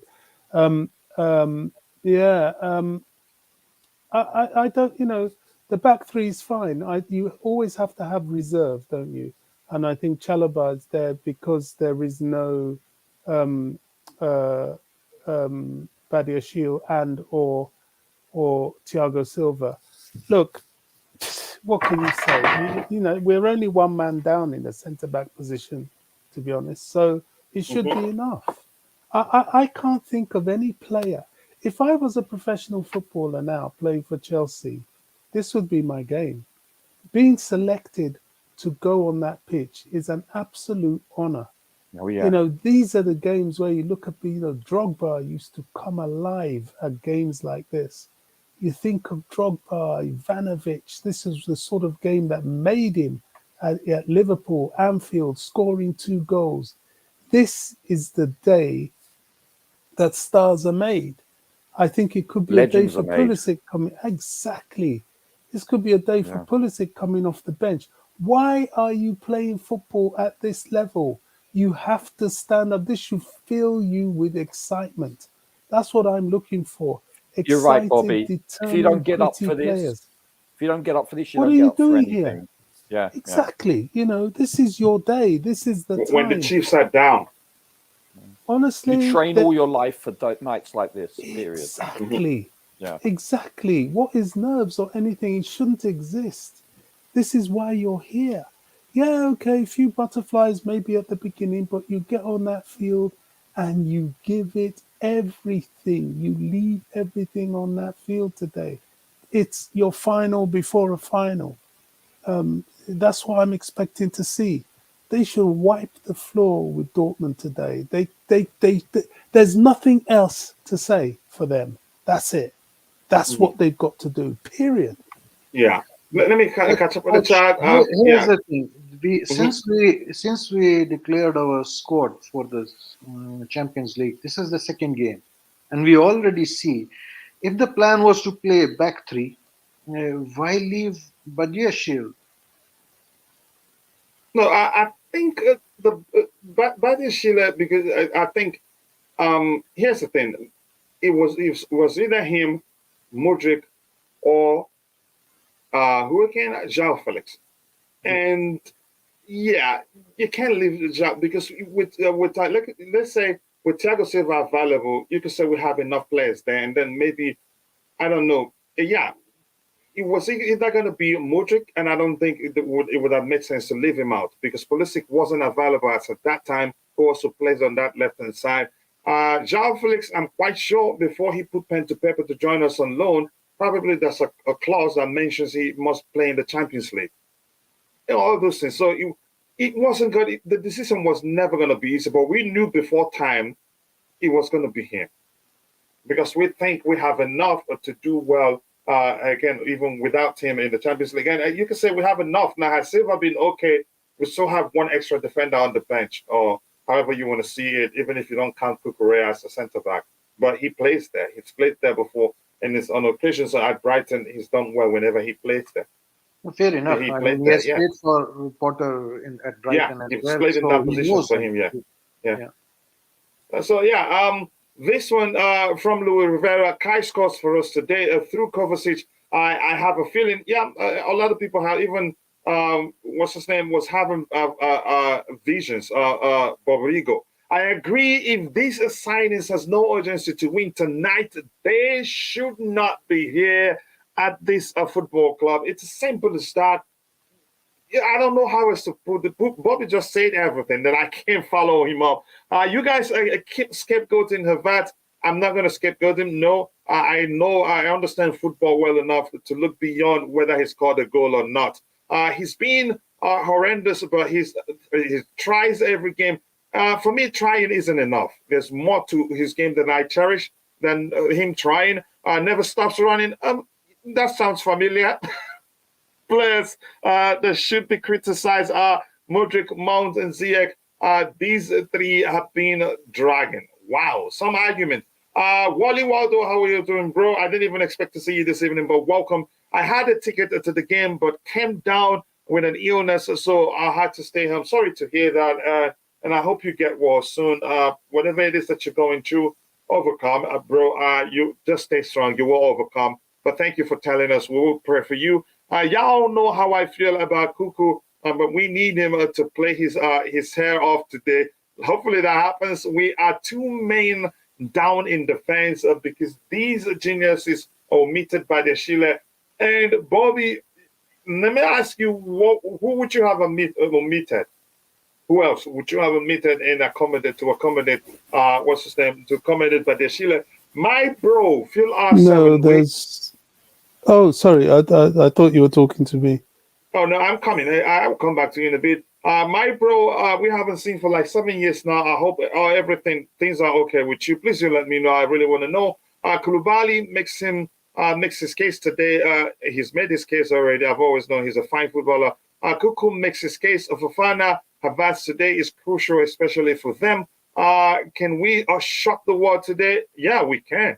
I don't, the back three is fine. You always have to have reserve, don't you? And I think Chalobah is there because there is no Badiashile and or Thiago Silva. Look, what can you say? We're only one man down in the centre-back position, to be honest. So it should be enough. I can't think of any player. If I was a professional footballer now playing for Chelsea, this would be my game. Being selected to go on that pitch is an absolute honour. Oh, yeah. These are the games where you look at, Drogba used to come alive at games like this. You think of Drogba, Ivanovic. This is the sort of game that made him at Liverpool, Anfield, scoring 2 goals. This is the day that stars are made. I think it could be Legends a day for are made. Pulisic coming. Exactly. This could be a day for Pulisic coming off the bench. Why are you playing football at this level? You have to stand up. This should fill you with excitement. That's what I'm looking for. Excited, You're right, Bobby. If you don't get up for players. this, you What don't get are you up for doing anything. here? Yeah. Exactly. This is your day. This is the time. When the Chiefs sat down. Honestly, You train all your life for nights like this, period. Exactly. Yeah. Exactly. What is nerves or anything? It shouldn't exist. This is why you're here. Yeah, okay, a few butterflies maybe at the beginning, but you get on that field and you give it everything. You leave everything on that field today. It's your final before a final. That's what I'm expecting to see. They should wipe the floor with Dortmund today. There's nothing else to say for them. That's it. That's what they've got to do. Period. Yeah. Let me catch up with the chat. Here's the thing. Since we declared our squad for the Champions League, this is the second game, and we already see if the plan was to play back three, why leave Badiashile? No, I think Badia Sheila, because I think here's the thing. It was either him, Mudrik, or Hurricane João Felix. And yeah, you can't leave the job because let's say with Thiago Silva available, you could say we have enough players there, and then maybe I don't know. Yeah, it was either going to be Modric, and I don't think it would have made sense to leave him out because Pulisic wasn't available as at that time, who also plays on that left hand side. João Felix, I'm quite sure before he put pen to paper to join us on loan, probably there's a clause that mentions he must play in the Champions League. All those things. So it wasn't good. The decision was never going to be easy, but we knew before time it was going to be him because we think we have enough to do well. Again, even without him in the Champions League, and you can say we have enough now. Has Silva been okay? We still have one extra defender on the bench, or however you want to see it, even if you don't count Cucurella as a centre back. But he plays there. He's played there before, and it's on occasions at Brighton. He's done well whenever he plays there. Fair enough. He I played mean, he there, has played for Potter at Brighton yeah, as he's well. played in So that he position knows for him. him. Yeah. So yeah, this one from Louis Rivera, Kai scores for us today through Kovacic. I have a feeling, a lot of people have even what's his name was having visions. Boberigo. I agree. If these signings has no urgency to win tonight, they should not be here at this football club. It's simple as that. Yeah, I don't know how else to put it. Bobby just said everything that I can't follow him up. You guys keep scapegoating Havertz. I'm not going to scapegoat him. No, I know, I understand football well enough to look beyond whether he scored a goal or not. He's been horrendous, but he tries every game. For me, trying isn't enough. There's more to his game that I cherish than him trying. Never stops running. That sounds familiar. Players that should be criticized are Modric, Mount, and Ziyech. These three have been dragging. Wow, some argument. Wally Waldo, how are you doing, bro? I didn't even expect to see you this evening, but welcome. I had a ticket to the game, but came down with an illness, so I had to stay home. Sorry to hear that, and I hope you get well soon. Whatever it is that you're going through, overcome, bro. You just stay strong. You will overcome. But thank you for telling us. We will pray for you. Y'all know how I feel about Cuckoo, but we need him to play his hair off today. Hopefully that happens. We are two men down in defense because these geniuses are omitted by the Chile. And Bobby, let me ask you, who would you have omitted? Who else would you have omitted and accommodate what's his name, to accommodate by the Chile? My bro, Phil R7. No, there's. Oh, sorry. I thought you were talking to me. Oh, no, I'm coming. I'll come back to you in a bit. My bro, we haven't seen for like 7 years now. I hope things are okay with you. Please do let me know. I really want to know. Koulibaly makes his case today. He's made his case already. I've always known he's a fine footballer. Cuckoo makes his case. Fofana, Havertz today is crucial, especially for them. Can we shock the world today? Yeah, we can.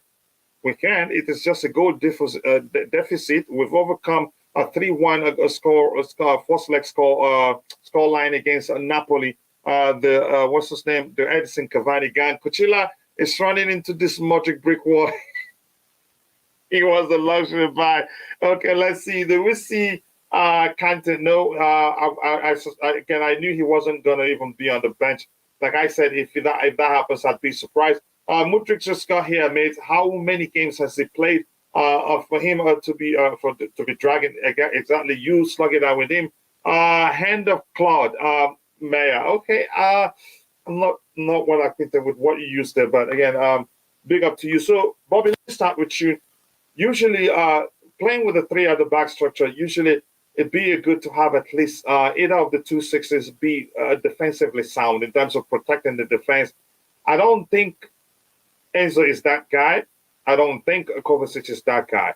We can. It is just a goal deficit. We've overcome a 3-1 first leg score line against Napoli. What's his name? The Edison Cavani gang. Cucurella is running into this magic brick wall. He was a luxury buy. Okay, let's see. Do we see Kante? No. Again, I knew he wasn't gonna even be on the bench. Like I said, if that happens, I'd be surprised. Mudryk just got here, mate. How many games has he played? For him to be dragging exactly you slugging out with him. Hand of Claude, Mayor. Okay, I'm not what I think with what you used there, but again, big up to you. So, Bobby, let's start with you. Usually, playing with a 3 at the back structure, usually it'd be good to have at least either of the 2 sixes be defensively sound in terms of protecting the defense. I don't think Enzo is that guy. I don't think Kovacic is that guy.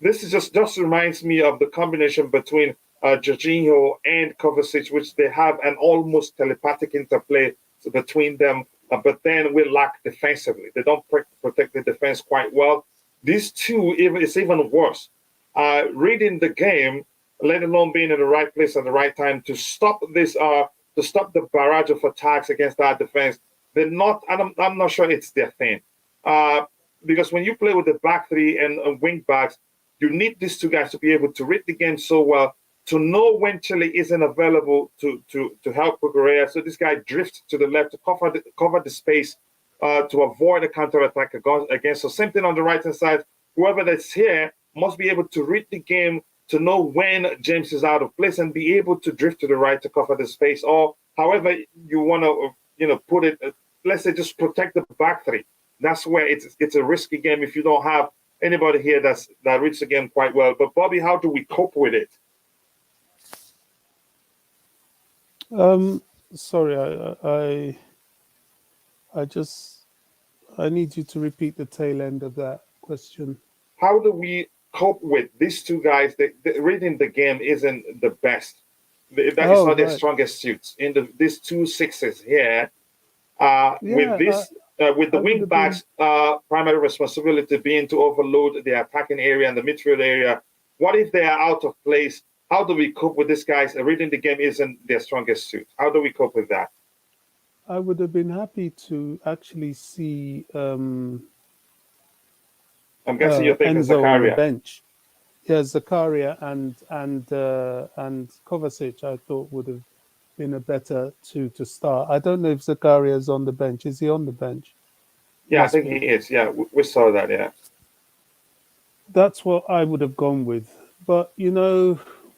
This is just reminds me of the combination between Jorginho and Kovacic, which they have an almost telepathic interplay between them, but then we lack defensively. They don't protect the defense quite well. These two, it's even worse. Reading the game, let alone being in the right place at the right time to stop this, to stop the barrage of attacks against our defense. They're not. I'm not sure it's their thing. Because when you play with the back three and wing backs, you need these two guys to be able to read the game so well, to know when Chile isn't available to help Cucurella. So this guy drifts to the left to cover the space to avoid a counter-attack against. So same thing on the right-hand side. Whoever that's here must be able to read the game to know when James is out of place and be able to drift to the right to cover the space, or however you want to put it. Let's say just protect the back three. That's where it's a risky game if you don't have anybody here that reads the game quite well. But Bobby, how do we cope with it? Sorry, I need you to repeat the tail end of that question. How do we cope with these two guys? Reading the game isn't the best. That is not their strongest suits. In these two sixes here, with the wing backs' primary responsibility being to overload the attacking area and the midfield area. What if they are out of place? How do we cope with these guys? Reading the game isn't their strongest suit. How do we cope with that? I would have been happy to actually see I'm guessing you're thinking Enzo on the Zakaria. bench. Yeah, Zakaria and Kovacic, I thought would have been a better two to start. I don't know if Zakaria is on the bench. Is he on the bench? Yeah, I think he is. Yeah, we saw that. Yeah, that's what I would have gone with. But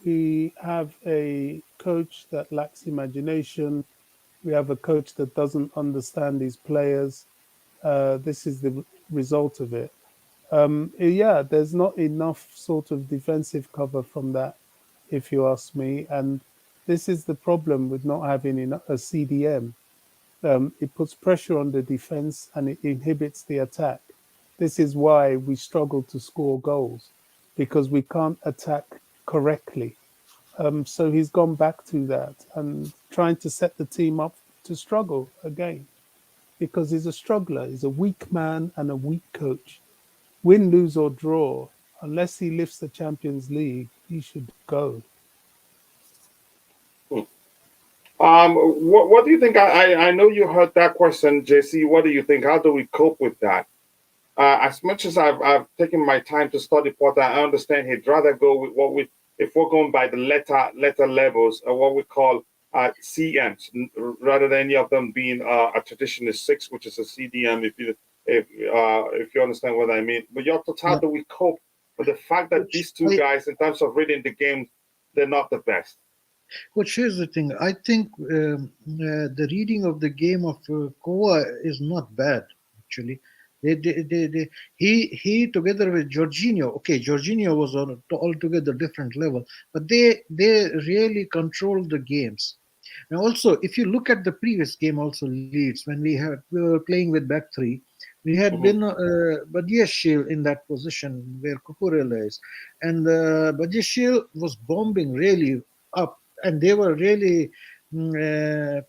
we have a coach that lacks imagination. We have a coach that doesn't understand his players. This is the result of it. There's not enough sort of defensive cover from that, if you ask me. And this is the problem with not having a CDM. It puts pressure on the defense and it inhibits the attack. This is why we struggle to score goals, because we can't attack correctly. So he's gone back to that and trying to set the team up to struggle again, because he's a struggler. He's a weak man and a weak coach. Win, lose or draw, unless he lifts the Champions League, he should go. What do you think? I know you heard that question, JC. What do you think? How do we cope with that? As much as I've taken my time to study Porter, I understand he'd rather go with if we're going by the letter levels, what we call CMs, rather than any of them being a traditional six, which is a CDM. If you understand what I mean. But your thoughts, how do we cope with the fact that these two guys, in terms of reading the game, they're not the best? But here's the thing. I think the reading of the game of Koa is not bad, actually. He together with Jorginho. Okay, Jorginho was on altogether different level, but they really controlled the games. And also, if you look at the previous game, also Leeds, when we were playing with back three, we had been Badiashile in that position where Cucurella is, and Badiashile was bombing really up, and they were really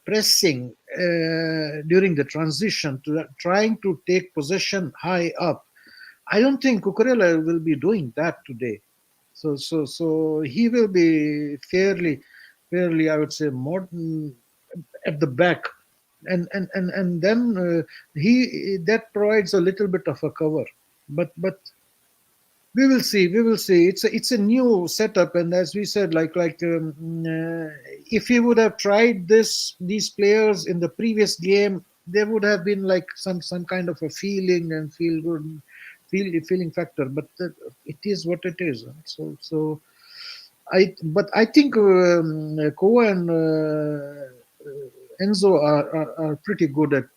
pressing during the transition, trying to take possession high up. I don't think Cucurella will be doing that today. So he will be fairly, I would say, modern at the back, and then he that provides a little bit of a cover, but we will see. It's a new setup, and as we said, if he would have tried these players in the previous game, there would have been like some kind of a feeling and feeling factor. But it is what it is. So I think Koa and Enzo are pretty good at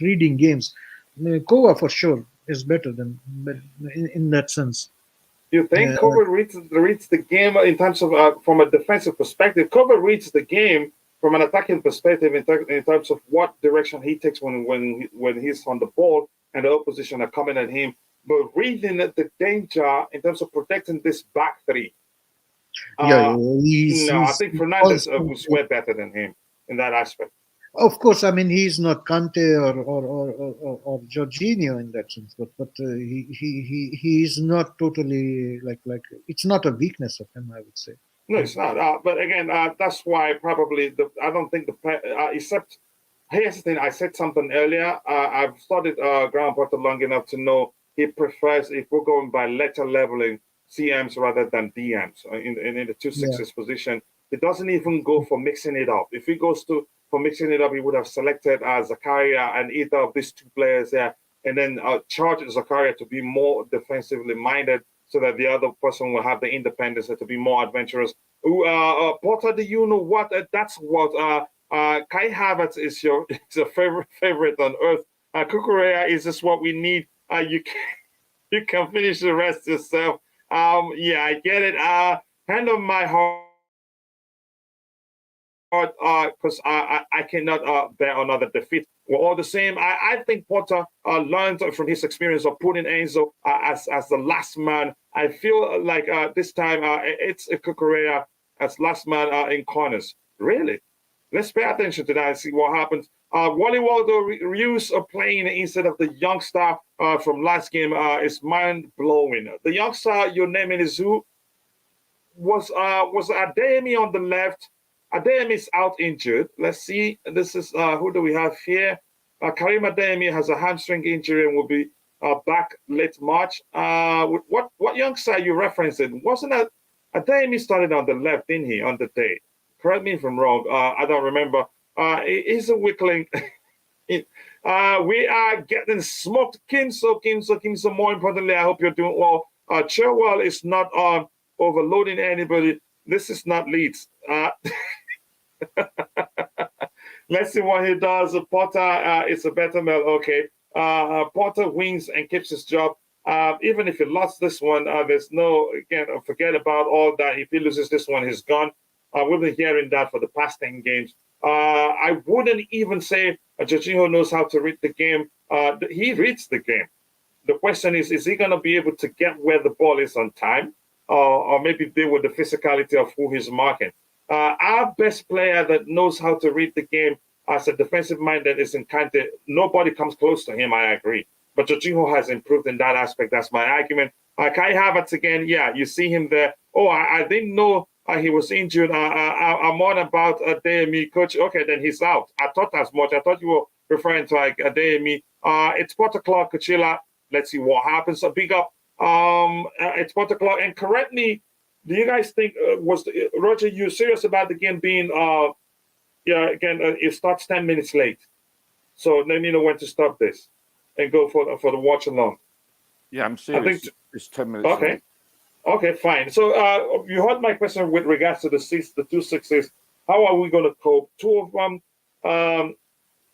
reading games. Koa for sure is better than in that sense. You think Kobe reads the game in terms of from a defensive perspective? Kobe reads the game from an attacking perspective in terms of what direction he takes when he's on the ball and the opposition are coming at him. But reading the danger in terms of protecting this back three, Yeah, No, I think Fernandez also, was way better than him in that aspect. of course. I mean, he's not Kante or Jorginho in that sense, but he's not totally like it's not a weakness of him, I would say. No, it's not. But again, that's why probably I don't think except here's the thing. I said something earlier. I've studied Graham Potter long enough to know he prefers, if we're going by letter leveling, CMs rather than DMs in the two Yeah. sixes position. He doesn't even go for mixing it up. If he goes for mixing it up, he would have selected Zakaria and either of these two players there, and then charged Zakaria to be more defensively minded, so that the other person will have the independence and to be more adventurous. Potter, do you know what? That's what Kai Havertz is your favorite on earth. Kukurea is just what we need. You can finish the rest yourself. Yeah, I get it. Hand on my heart, because I cannot bear another defeat. We're all the same. I think Potter learned from his experience of putting Enzo as the last man. I feel like this time it's Kukurea as last man in corners. Really? Let's pay attention to that and see what happens. Wally Waldo Reus playing instead of the youngster from last game is mind-blowing. The youngster you're naming is who? Was Adeyemi on the left. Adeyemi is out injured. Let's see. This is who do we have here? Karim Adeyemi has a hamstring injury and will be back late March. What youngster are you referencing? Wasn't that Adeyemi started on the left, didn't he, on the day? Correct me if I'm wrong. I don't remember. He's a weakling. We are getting smoked. Kimso. More importantly, I hope you're doing well. Chilwell is not overloading anybody. This is not Leeds. Let's see what he does. Potter is a better man. Okay. Potter wins and keeps his job. Even if he lost this one, there's no, again, forget about all that. If he loses this one, he's gone. We've been hearing that for the past 10 games. I wouldn't even say Jorginho knows how to read the game. He reads the game. The question is he going to be able to get where the ball is on time? Or maybe deal with the physicality of who he's marking. Our best player that knows how to read the game as a defensive mind that is in Kante, nobody comes close to him, I agree. But Jorginho has improved in that aspect. That's my argument. Kai Havertz again, yeah, you see him there. Oh, I didn't know he was injured. I'm on about Adeyemi, coach. Okay, then he's out. I thought as much. I thought you were referring to like Adeyemi. It's Potter Clark, Kachila. Let's see what happens. So big up. It's Potter Clark. And correct me, do you guys think, Roger, you serious about the game being, it starts 10 minutes late. So let me know when to stop this and go for the watch along. Yeah, I'm serious. I think it's 10 minutes okay. late. Okay, fine. So you heard my question with regards to the 2 sixes. How are we going to cope? Two of them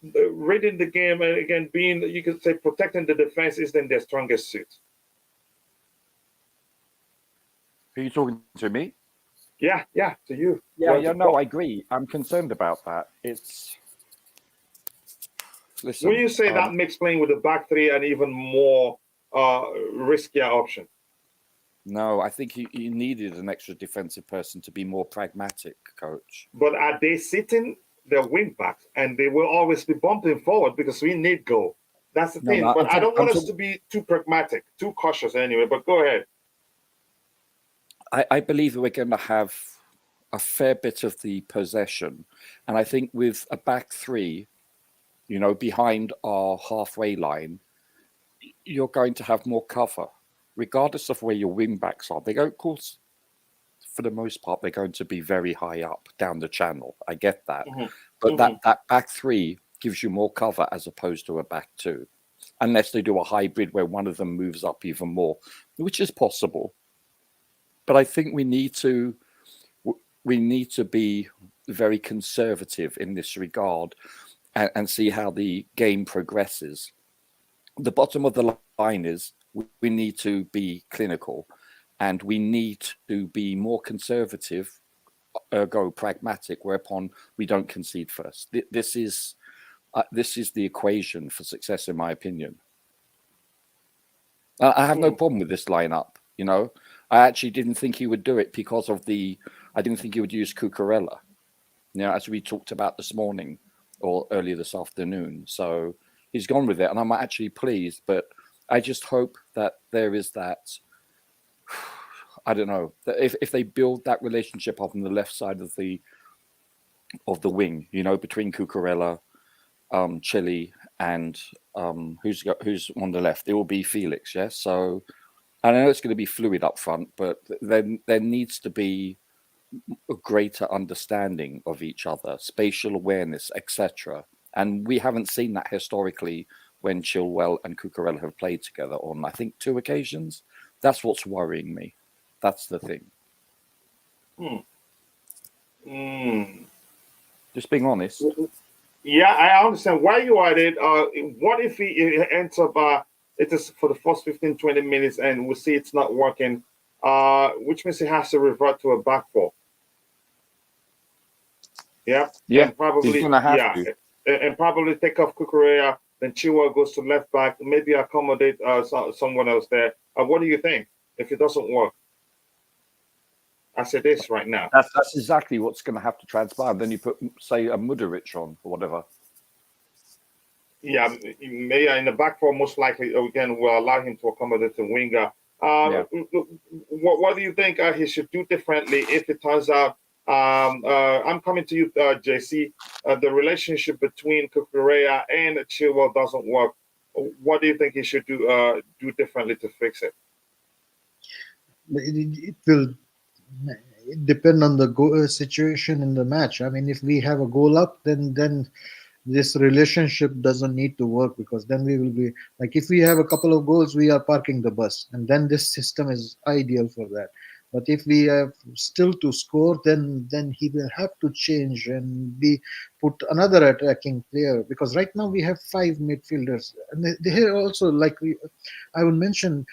reading the game and again being, you could say, protecting the defense is then their strongest suit. Are you talking to me? Yeah, to you. Yeah, no, I agree. I'm concerned about that. Listen. When you say that makes playing with the back three an even more riskier option? No, I think he needed an extra defensive person to be more pragmatic, coach. But are they sitting their wing backs and they will always be bumping forward because we need goal? That's the thing. But I don't want us to be too pragmatic, too cautious anyway. But go ahead. I believe that we're going to have a fair bit of the possession. And I think with a back three, behind our halfway line, you're going to have more cover, regardless of where your wing backs are. They go, of course, for the most part, they're going to be very high up down the channel. I get that. Mm-hmm. But that back three gives you more cover as opposed to a back two, unless they do a hybrid where one of them moves up even more, which is possible. But I think we need to be very conservative in this regard and see how the game progresses. The bottom of the line is we need to be clinical and we need to be more conservative, ergo pragmatic, whereupon we don't concede first. This is the equation for success, in my opinion. I have no problem with this lineup. I actually didn't think he would do it because of I didn't think he would use Cucurella, as we talked about this morning or earlier this afternoon. So he's gone with it, and I'm actually pleased. But I just hope that there is that. I don't know, that if they build that relationship up on the left side of the wing, between Cucurella, Chile, and who's on the left, it will be Felix. Yes, so I know it's going to be fluid up front, but then there needs to be a greater understanding of each other, spatial awareness, etc. And we haven't seen that historically when Chilwell and Cucurella have played together on, I think, 2 occasions. That's what's worrying me. That's the thing. Just being honest. Yeah, I understand why you are it. What if he ends up it is for the first 15, 20 minutes and we see it's not working, which means he has to revert to a back four. Yeah. Yeah, and probably he's gonna have to. And probably take off Kukurea, then Chilwell goes to left back, maybe accommodate someone else there. What do you think if it doesn't work? I say this right now. That's exactly what's going to have to transpire. Then you put, say, a Mudryk on or whatever. Yeah, maybe in the back four, most likely again will allow him to accommodate the winger. What do you think he should do differently if it turns out? I'm coming to you, JC. The relationship between Kukurea and Chilwell doesn't work. What do you think he should do differently to fix it? It will depend on the situation in the match. I mean, if we have a goal up, then this relationship doesn't need to work, because then we will be like, if we have a couple of goals, we are parking the bus, and then this system is ideal for that. But if we have still to score, then he will have to change and put another attacking player, because right now we have 5 midfielders, and they also, like I will mention,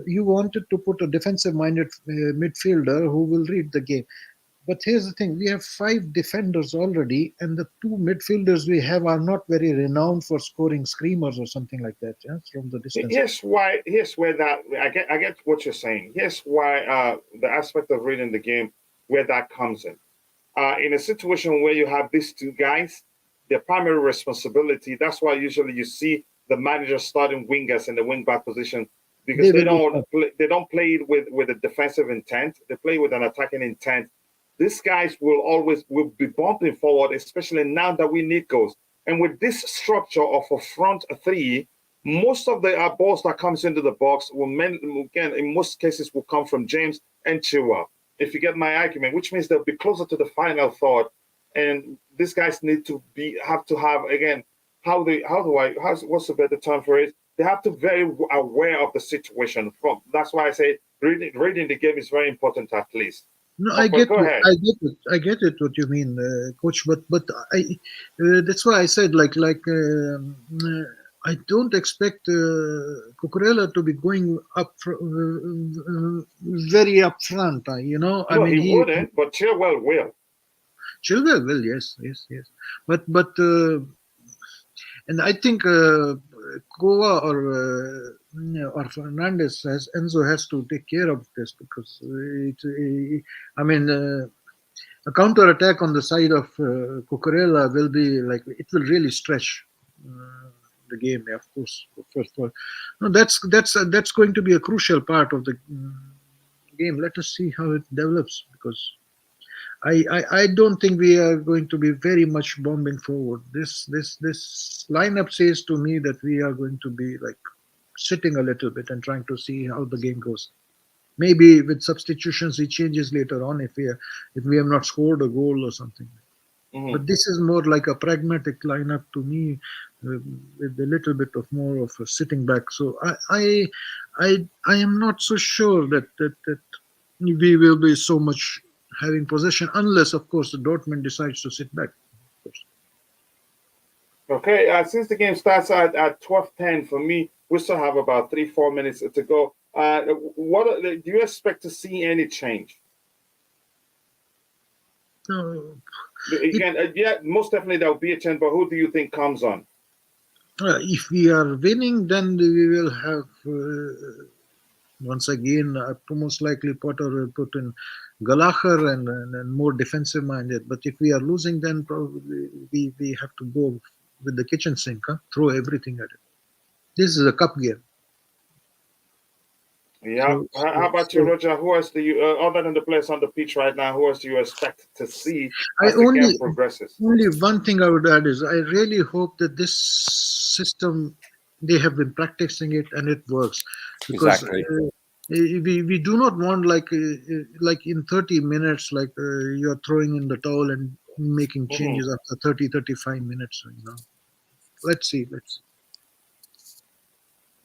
you wanted to put a defensive-minded midfielder who will read the game. But here's the thing: we have 5 defenders already, and the 2 midfielders we have are not very renowned for scoring screamers or something like that. Yeah, from the distance. Here's where that I get what you're saying. Here's why the aspect of reading the game, where that comes in. In a situation where you have these 2 guys, their primary responsibility. That's why usually you see the manager starting wingers in the wing back position, because they don't play it with a defensive intent. They play with an attacking intent. These guys will be bumping forward, especially now that we need goals. And with this structure of a front 3, most of the balls that comes into the box again, in most cases, will come from James and Chilwell. If you get my argument, which means they'll be closer to the final third. And these guys need to have again, what's the better term for it? They have to be very aware of the situation. That's why I say reading the game is very important, at least. No, I get it. What you mean, coach. But that's why I said I don't expect Cucurella to be going up very up front. I mean, he wouldn't, but Chilwell will. Chilwell will, yes. But and I think Kova or Fernandez Enzo has to take care of this, because a counter attack on the side of Cucurella will be like, it will really stretch the game. Of course, no, that's going to be a crucial part of the game. Let us see how it develops, because I don't think we are going to be very much bombing forward. This lineup says to me that we are going to be like sitting a little bit and trying to see how the game goes. Maybe with substitutions, he changes later on if we have not scored a goal or something. Mm-hmm. But this is more like a pragmatic lineup to me, with a little bit of more of a sitting back. So I am not so sure that we will be so much having possession, unless, of course, the Dortmund decides to sit back. Okay, since the game starts at 12:10, for me, we still have about 3-4 minutes to go. What do you expect to see any change? Again, most definitely there will be a change, but who do you think comes on? If we are winning, then we will have Once again, most likely Potter will put in Gallagher and more defensive minded. But if we are losing, then probably we have to go with the kitchen sink, throw everything at it. This is a cup game. Yeah. How about you, Roger? Who else do you, other than the players on the pitch right now, who else do you expect to see I as the game progresses? only one thing I would add is I really hope that this system, they have been practicing it and it works, because Exactly. we do not want like in 30 minutes, like you're throwing in the towel and making Mhm. changes after 30-35 minutes. Let's see.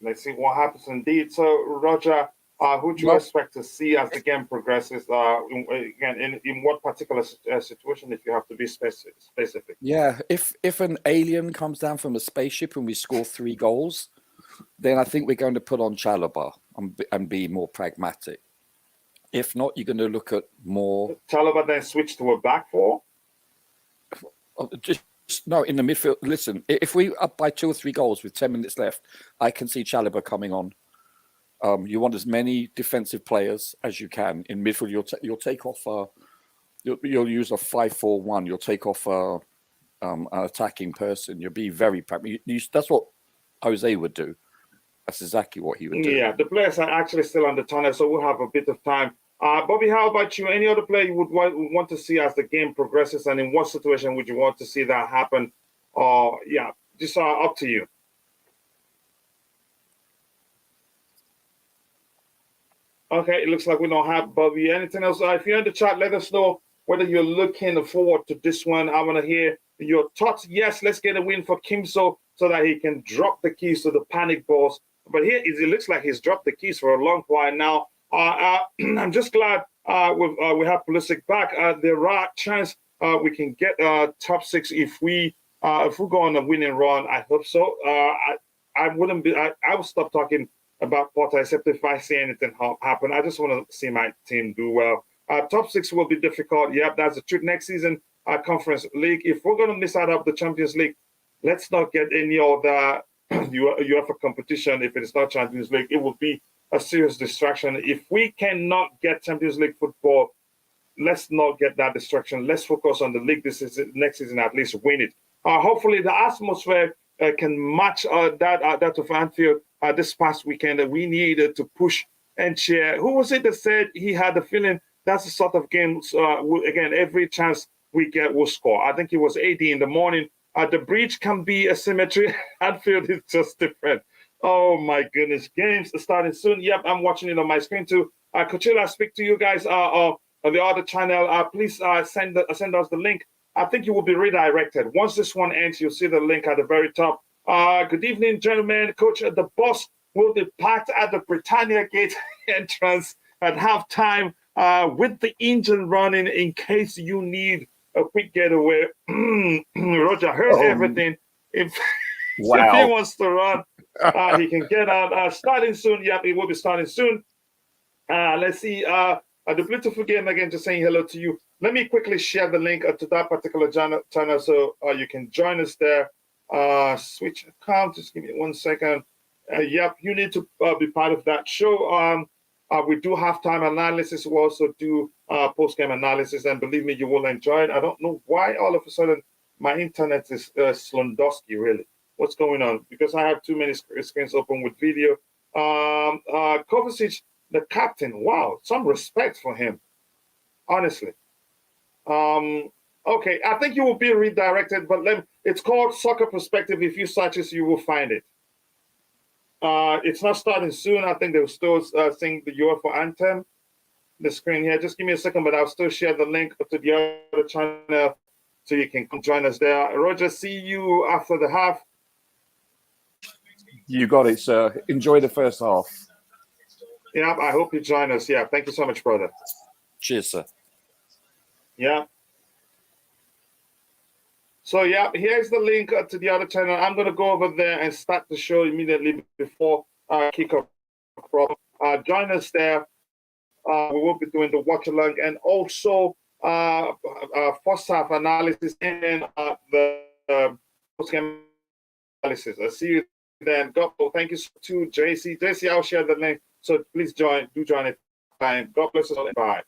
Let's see what happens indeed. So, Roger, who do you Well, expect to see as the game progresses? Again, in what particular situation, if you have to be specific? yeah, if an alien comes down from a spaceship and we score 3 goals, then I think we're going to put on Chalobah and be more pragmatic. If not, you're going to look at more. Chalobah then switch to a back four. Just no, in the midfield. Listen, if we up by 2 or 3 goals with 10 minutes left, I can see Chalobah coming on. You want as many defensive players as you can in midfield. You'll take off. You'll use a 5-4-1. You'll take off an attacking person. You'll be very pragmatic. That's what Jose would do. That's exactly what he would do. Yeah, the players are actually still on the tunnel, so we'll have a bit of time. Bobby, how about you? Any other player you would want to see as the game progresses, and in what situation would you want to see that happen? Yeah, just up to you. Okay, it looks like we don't have Bobby. Anything else? If you're in the chat, let us know whether you're looking forward to this one. I want to hear your thoughts. Yes, let's get a win for Kimso so that he can drop the keys to the panic balls. But here it looks like he's dropped the keys for a long while now. I'm just glad we have Pulisic back. There are chance we can get top 6 if we go on a winning run. I hope so. I wouldn't be. I will stop talking about Potter, except if I see anything happen. I just want to see my team do well. Top 6 will be difficult. Yep, that's the truth. Next season, Conference League. If we're going to miss out of the Champions League, let's not get any of the UEFA competition. If it is not Champions League, it will be a serious distraction. If we cannot get Champions League football, let's not get that distraction. Let's focus on the league this season, next season, at least win it. Hopefully, the atmosphere can match that of Anfield this past weekend. That we needed to push and cheer. Who was it that said he had the feeling that's the sort of games, again, every chance we get, we'll score? I think it was AD in the morning. The bridge can be a symmetry. Anfield is just different. Oh, my goodness. Games are starting soon. Yep, I'm watching it on my screen too. Coachella, speak to you guys on the other channel. Please send us the link. I think you will be redirected. Once this one ends, you'll see the link at the very top. Good evening, gentlemen. Coach, the bus will be parked at the Britannia Gate entrance at halftime with the engine running in case you need a quick getaway. Roger heard everything. If he wants to run, he can get out. Starting soon. Yep, it will be starting soon. Let's see. The beautiful game again, just saying hello to you. Let me quickly share the link to that particular channel so you can join us there. Switch account. Just give me 1 second. Yep, you need to be part of that show. We do halftime analysis. We also do post-game analysis, and believe me, you will enjoy it. I don't know why all of a sudden my internet is Slondowski, really. What's going on? Because I have too many screens open with video. Kovacic, the captain. Wow, some respect for him, honestly. Okay, I think you will be redirected, but it's called Soccer Perspective. If you search it, you will find it. It's not starting soon. I think they will still sing the UEFA anthem. The screen here. Just give me a second, but I'll still share the link to the other channel so you can come join us there. Roger, see you after the half. You got it, sir. Enjoy the first half. Yeah, I hope you join us. Yeah, thank you so much, brother. Cheers, sir. Yeah. So, yeah, here's the link to the other channel. I'm going to go over there and start the show immediately before kickoff. Join us there. We will be doing the watch along and also first half analysis and the post game analysis. I'll see you then thank you to JC. JC, I'll share the link. So please do join it. God bless us all. Bye.